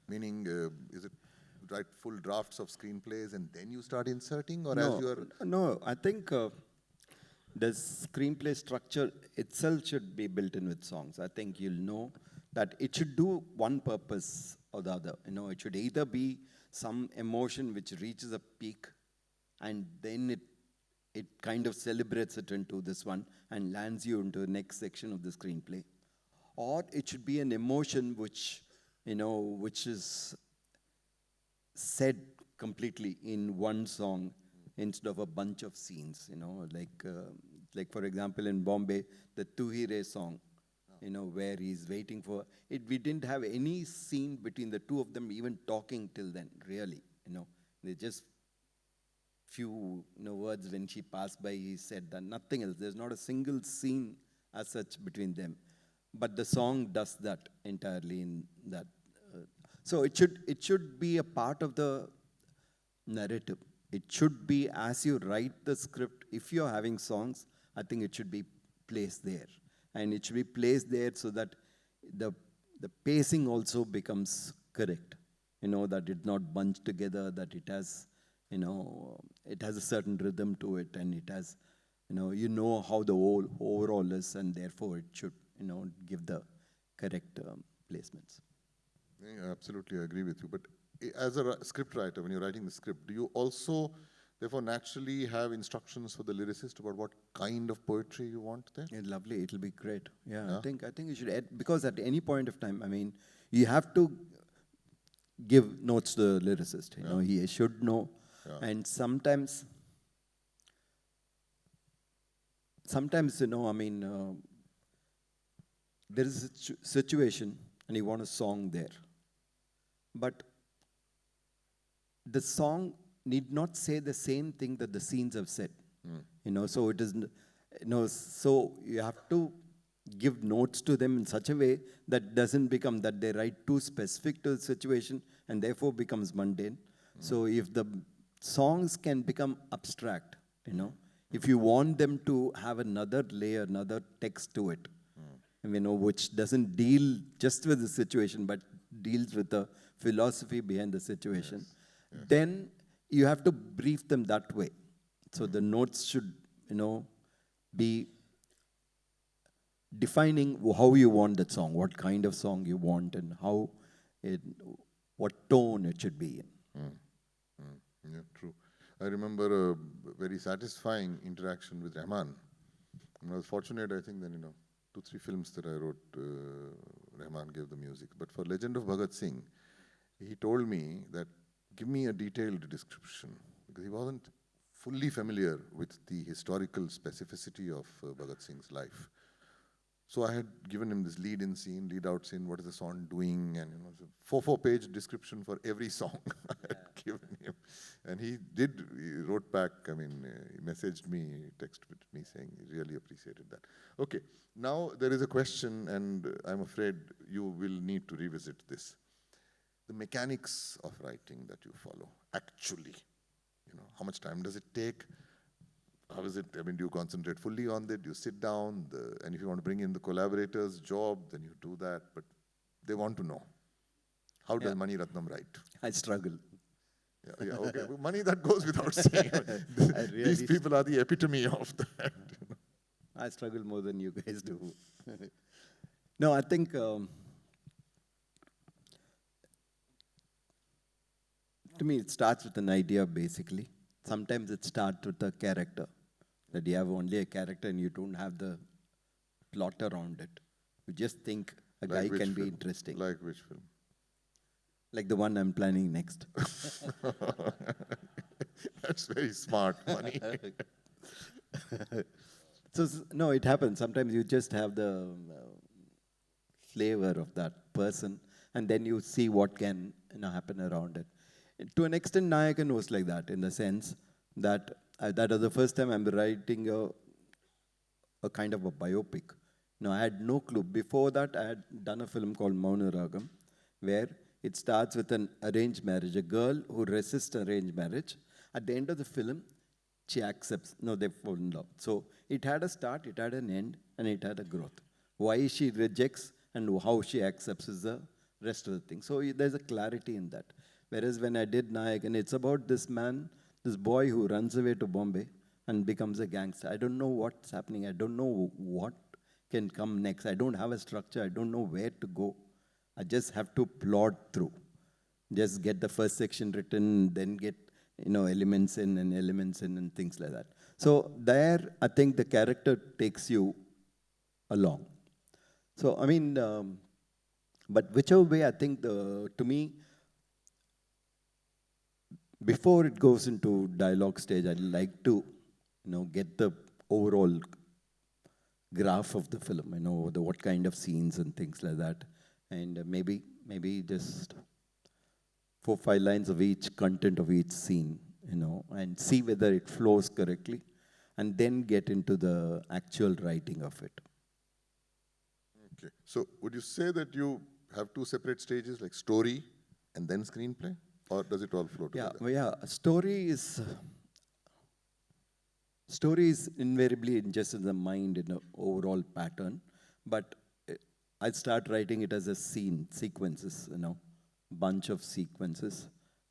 Meaning, is it write full drafts of screenplays and then you start inserting, or as you are? No, I think the screenplay structure itself should be built in with songs. I think you'll know that it should do one purpose or the other. It should either be some emotion which reaches a peak and then it kind of celebrates it into this one and lands you into the next section of the screenplay. Or it should be an emotion which is said completely in one song instead of a bunch of scenes, like for example in Bombay, the Tu Hi Re song, where he's waiting for it. We didn't have any scene between the two of them even talking till then, really. They just few words when she passed by, he said that, nothing else. There's not a single scene as such between them. But the song does that entirely in that. So it should be a part of the narrative. It should be, as you write the script, if you're having songs, I think it should be placed there. And it should be placed there so that the pacing also becomes correct. That it's not bunched together, that it has, it has a certain rhythm to it, and it has, how the whole overall is, and therefore it should, give the correct placements. I absolutely agree with you. But as a script writer, when you're writing the script, do you also therefore naturally have instructions for the lyricist about what kind of poetry you want there? Yeah, lovely. It'll be great. Yeah, Yeah. I think you should add, because at any point of time, I mean, you have to give notes to the lyricist. You know, he should know. Yeah. And sometimes, you know, I mean, there is a situation and you want a song there. But the song need not say the same thing that the scenes have said. You know, so it is, you know, so you have to give notes to them in such a way that doesn't become that they write too specific to the situation and therefore becomes mundane. So if the songs can become abstract, you know, if you want them to have another layer, another text to it, you know, which doesn't deal just with the situation, but deals with the philosophy behind the situation, then you have to brief them that way. So the notes should, you know, be defining how you want that song, what kind of song you want, and how it, what tone it should be in. Yeah, true. I remember a very satisfying interaction with Rahman. I was fortunate, I think, then, you know, 2-3 films that I wrote, Rahman gave the music. But for Legend of Bhagat Singh, he told me that, give me a detailed description, because he wasn't fully familiar with the historical specificity of Bhagat Singh's life. So I had given him this lead-in scene, lead-out scene, what is the song doing, and, you know, 4-page description for every song I had given him. And he wrote back, I mean, he messaged me, texted me saying he really appreciated that. Okay, now there is a question, and I'm afraid you will need to revisit this. The mechanics of writing that you follow, actually, you know, how much time does it take? How is it, I mean, do you concentrate fully on it? Do you sit down? And if you want to bring in the collaborator's job, then you do that. But they want to know, how does Mani Ratnam write? I struggle. Yeah, okay. Well, money, that goes without saying. These people are the epitome of that. I struggle more than you guys do. No, I think to me it starts with an idea basically. Sometimes it starts with a character, that you have only a character and you don't have the plot around it. You just think a guy Like which can be film? interesting. Like which film? Like the one I'm planning next. That's very smart, Mani. So, no, it happens. Sometimes you just have the flavor of that person, and then you see what can, you know, happen around it. To an extent, Nayakan was like that, in the sense that that was the first time I'm writing a kind of a biopic. No, I had no clue. Before that, I had done a film called Mauna Ragam, where it starts with an arranged marriage, a girl who resists arranged marriage. At the end of the film, she accepts. No, they fall in love. So it had a start, it had an end, and it had a growth. Why she rejects and how she accepts is the rest of the thing. So there's a clarity in that. Whereas when I did Nayak, and it's about this man, this boy who runs away to Bombay and becomes a gangster. I don't know what's happening. I don't know what can come next. I don't have a structure. I don't know where to go. I just have to plod through. Just get the first section written, then get, you know, elements in and things like that. So there, I think the character takes you along. So, I mean, but whichever way, I think, to me, before it goes into dialogue stage, I'd like to, you know, get the overall graph of the film, you know, what kind of scenes and things like that. And maybe just 4-5 lines of each content of each scene, you know, and see whether it flows correctly, and then get into the actual writing of it. Okay. So would you say that you have 2 separate stages, like story and then screenplay? Or does it all flow together? Yeah, well, yeah. Story is invariably just in the mind in an overall pattern, but I start writing it as a sequences, you know, bunch of sequences,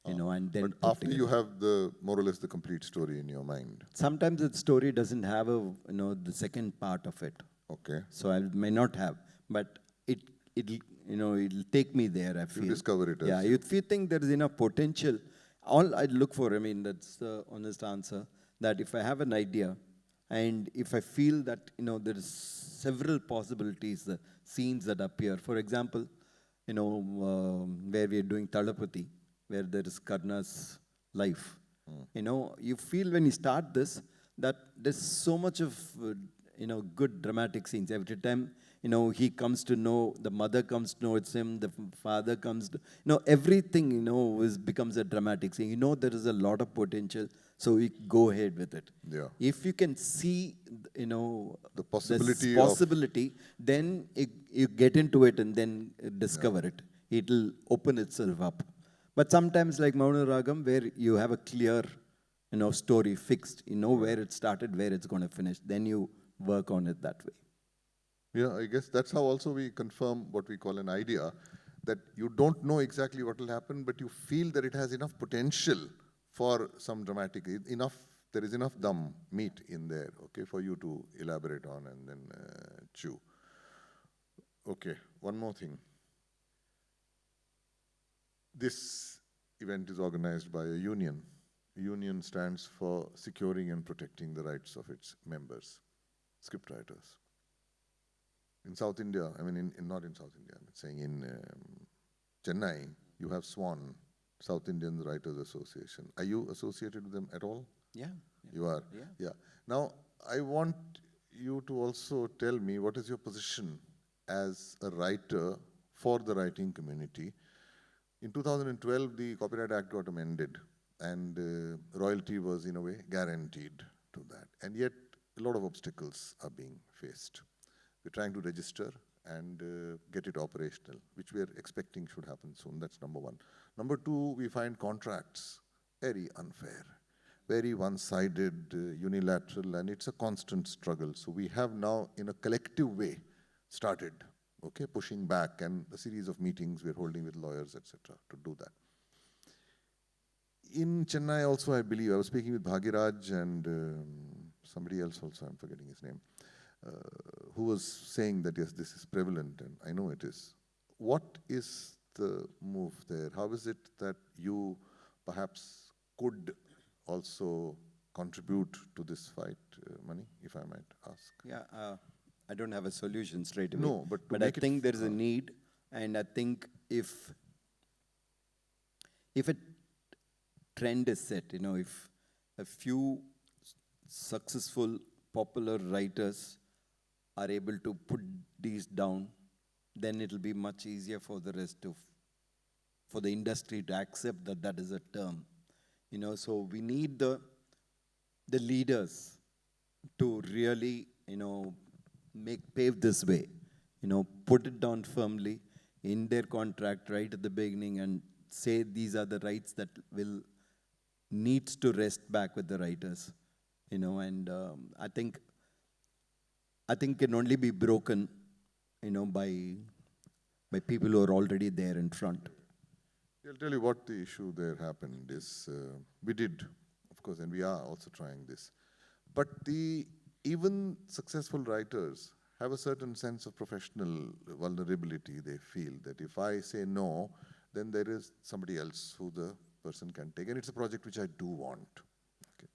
you know, and then But after you have more or less the complete story in your mind. sometimes the story doesn't have the second part of it. Okay. So I may not have, but it'll take me there, I feel. discover it as Yeah, if you think there is enough potential, all I look for, I mean, that's the honest answer, that if I have an idea and if I feel that, there is several possibilities, scenes that appear. For example, where we are doing Talapati, where there is Karna's life. You feel when you start this, that there's so much of, good dramatic scenes. Every time, he comes to know, the mother comes to know it's him, the father comes to, everything, becomes a dramatic scene. There is a lot of potential, so we go ahead with it. Yeah. If you can see, The possibility this possibility, then you get into it and then discover it. It'll open itself up. But sometimes like Mauna Ragam, where you have a clear, story fixed, where it started, where it's going to finish, then you work on it that way. Yeah, I guess that's how also we confirm what we call an idea, that you don't know exactly what will happen, but you feel that it has enough potential for some dramatic, there is enough meat in there, okay, for you to elaborate on and then chew. Okay, one more thing. This event is organized by a union. A union stands for securing and protecting the rights of its members, scriptwriters. In South India, I mean, not in South India, I'm saying in Chennai, you have SWAN, South Indian Writers Association. Are you associated with them at all? Yeah. You are? Yeah. Now, I want you to also tell me what is your position as a writer for the writing community. In 2012, the Copyright Act got amended, and royalty was, in a way, guaranteed to that. And yet, a lot of obstacles are being faced. We're trying to register and get it operational, which we are expecting should happen soon. That's number one. Number two, we find contracts very unfair, very one-sided, unilateral, and it's a constant struggle. So we have now, in a collective way, started, okay, pushing back, and a series of meetings we're holding with lawyers, etc., to do that. In Chennai also, I believe, I was speaking with Bhagiraj and somebody else also, I'm forgetting his name, who was saying that, yes, this is prevalent, and I know it is. What is the move there? How is it that you perhaps could also contribute to this fight, Mani, if I might ask? Yeah, I don't have a solution straight away. No, but I think there is a need, and I think if a trend is set, if a few successful, popular writers are able to put these down, then it'll be much easier for the rest of, for the industry to accept that that is a term. So we need the leaders to really, pave this way, put it down firmly in their contract right at the beginning and say these are the rights that will needs to rest back with the writers, and I think can only be broken, by people who are already there in front. I'll tell you what the issue there happened is, we did, of course, and we are also trying this, but even successful writers have a certain sense of professional vulnerability. They feel that if I say no, then there is somebody else who the person can take, and it's a project which I do want. Okay.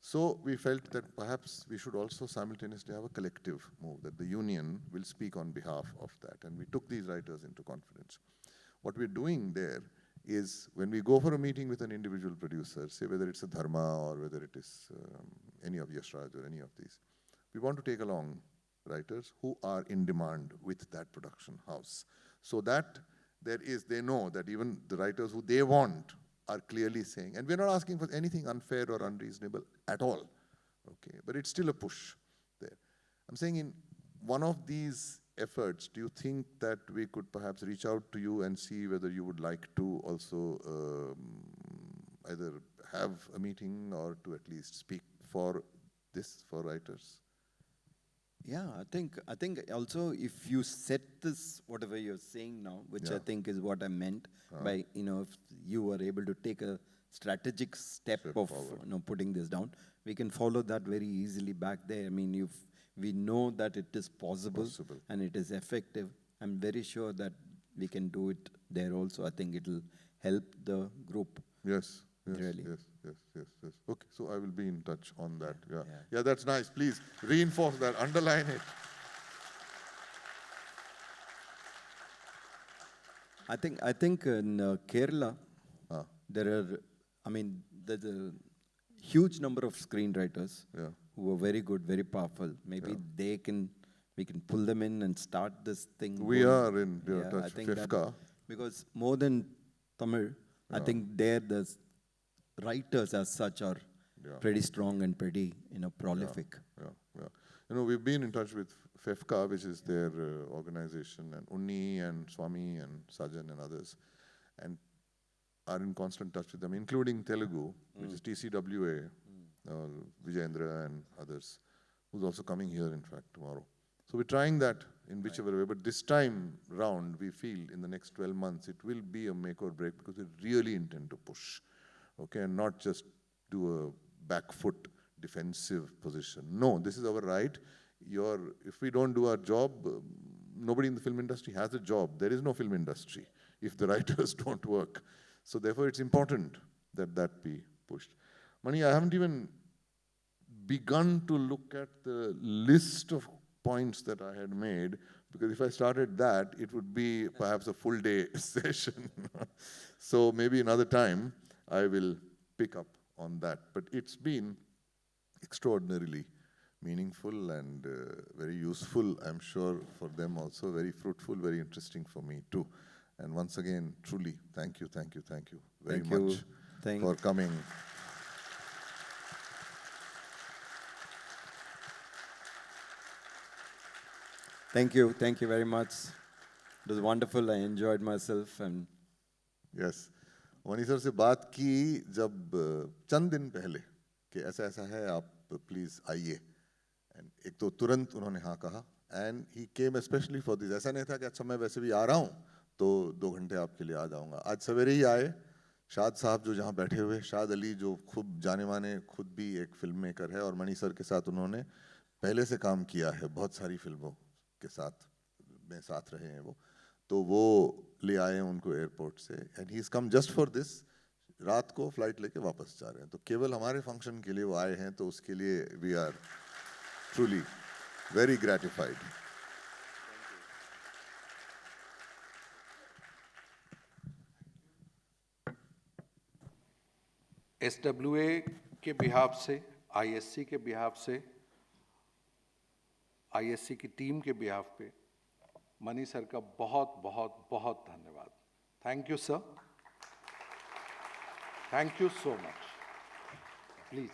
So we felt that perhaps we should also simultaneously have a collective move, that the union will speak on behalf of that, and we took these writers into confidence. What we're doing there is, when we go for a meeting with an individual producer, say whether it's a Dharma or whether it is any of Yashraj or any of these, we want to take along writers who are in demand with that production house, so that they know that even the writers who they want are clearly saying, and we're not asking for anything unfair or unreasonable at all, okay, but it's still a push there. I'm saying, in one of these efforts, do you think that we could perhaps reach out to you and see whether you would like to also either have a meeting or to at least speak for this, for writers? Yeah, I think also if you set this, whatever you're saying now, which I think is what I meant by, if you were able to take a strategic step of putting this down, we can follow that very easily back there. I mean, if we know that it is possible and it is effective, I'm very sure that we can do it there also. I think it'll help the group. Yes. Yes, Really. yes. Okay, so I will be in touch on that. Yeah, yeah. yeah, that's nice. Please reinforce that, underline it. I think in Kerala, there are, I mean, there's a huge number of screenwriters Yeah. who are very good, very powerful. Maybe we can pull them in and start this thing. We going. are in touch I with think that, FEFCA. because more than Tamil, I think there the writers as such are pretty strong and pretty, prolific. Yeah. You know, we've been in touch with FEFCA, which is their organization, and Unni and Swami and Sajan and others, and are in constant touch with them, including Telugu, which is TCWA, Vijayendra and others, who's also coming here, in fact, tomorrow. So we're trying that in whichever way, but this time round, we feel in the next 12 months, it will be a make or break, because we really intend to push, okay, and not just do a back foot defensive position. No, this is our right. If we don't do our job, nobody in the film industry has a job. There is no film industry if the writers don't work. So therefore, it's important that that be pushed. Mani, I haven't even begun to look at the list of points that I had made, because if I started that, it would be perhaps a full day session. So maybe another time I will pick up on that. But it's been extraordinarily meaningful and very useful, I'm sure, for them also, very fruitful, very interesting for me too. And once again, truly, thank you very much for coming. Thank you very much. It was wonderful. I enjoyed myself. And Yes. Money sir से बात की जब चंद दिन पहले कि ऐसा ऐसा है, आप प्लीज आइए, एंड एक तो तुरंत उन्होंने हाँ कहा, and he came specially for this. ऐसा नहीं था कि अच्छा मैं वैसे भी आ रहा हूँ तो 2 घंटे आपके लिए आ जाऊँगा. आज सवेरे ही आए. शाद साहब जो जहाँ बैठे हुए, शाद अली जो खूब जाने माने, खुद भी एक फिल्म मेकर है, और मनी सर के साथ उन्होंने पहले से काम किया है, बहुत सारी फिल्मों के साथ में साथ रहे हैं वो. तो वो ले आए उनको एयरपोर्ट से, and he is come just for this. रात को फ्लाइट लेके वापस जा रहे हैं, तो केवल हमारे फंक्शन के लिए वो आए हैं, तो उसके लिए we are truly very gratified. SWA के बिहाफ से, ISC के बिहाफ से, ISC की टीम के बिहाफ पे मनी सर का बहुत बहुत बहुत धन्यवाद. Thank you sir. Thank you so much. Please.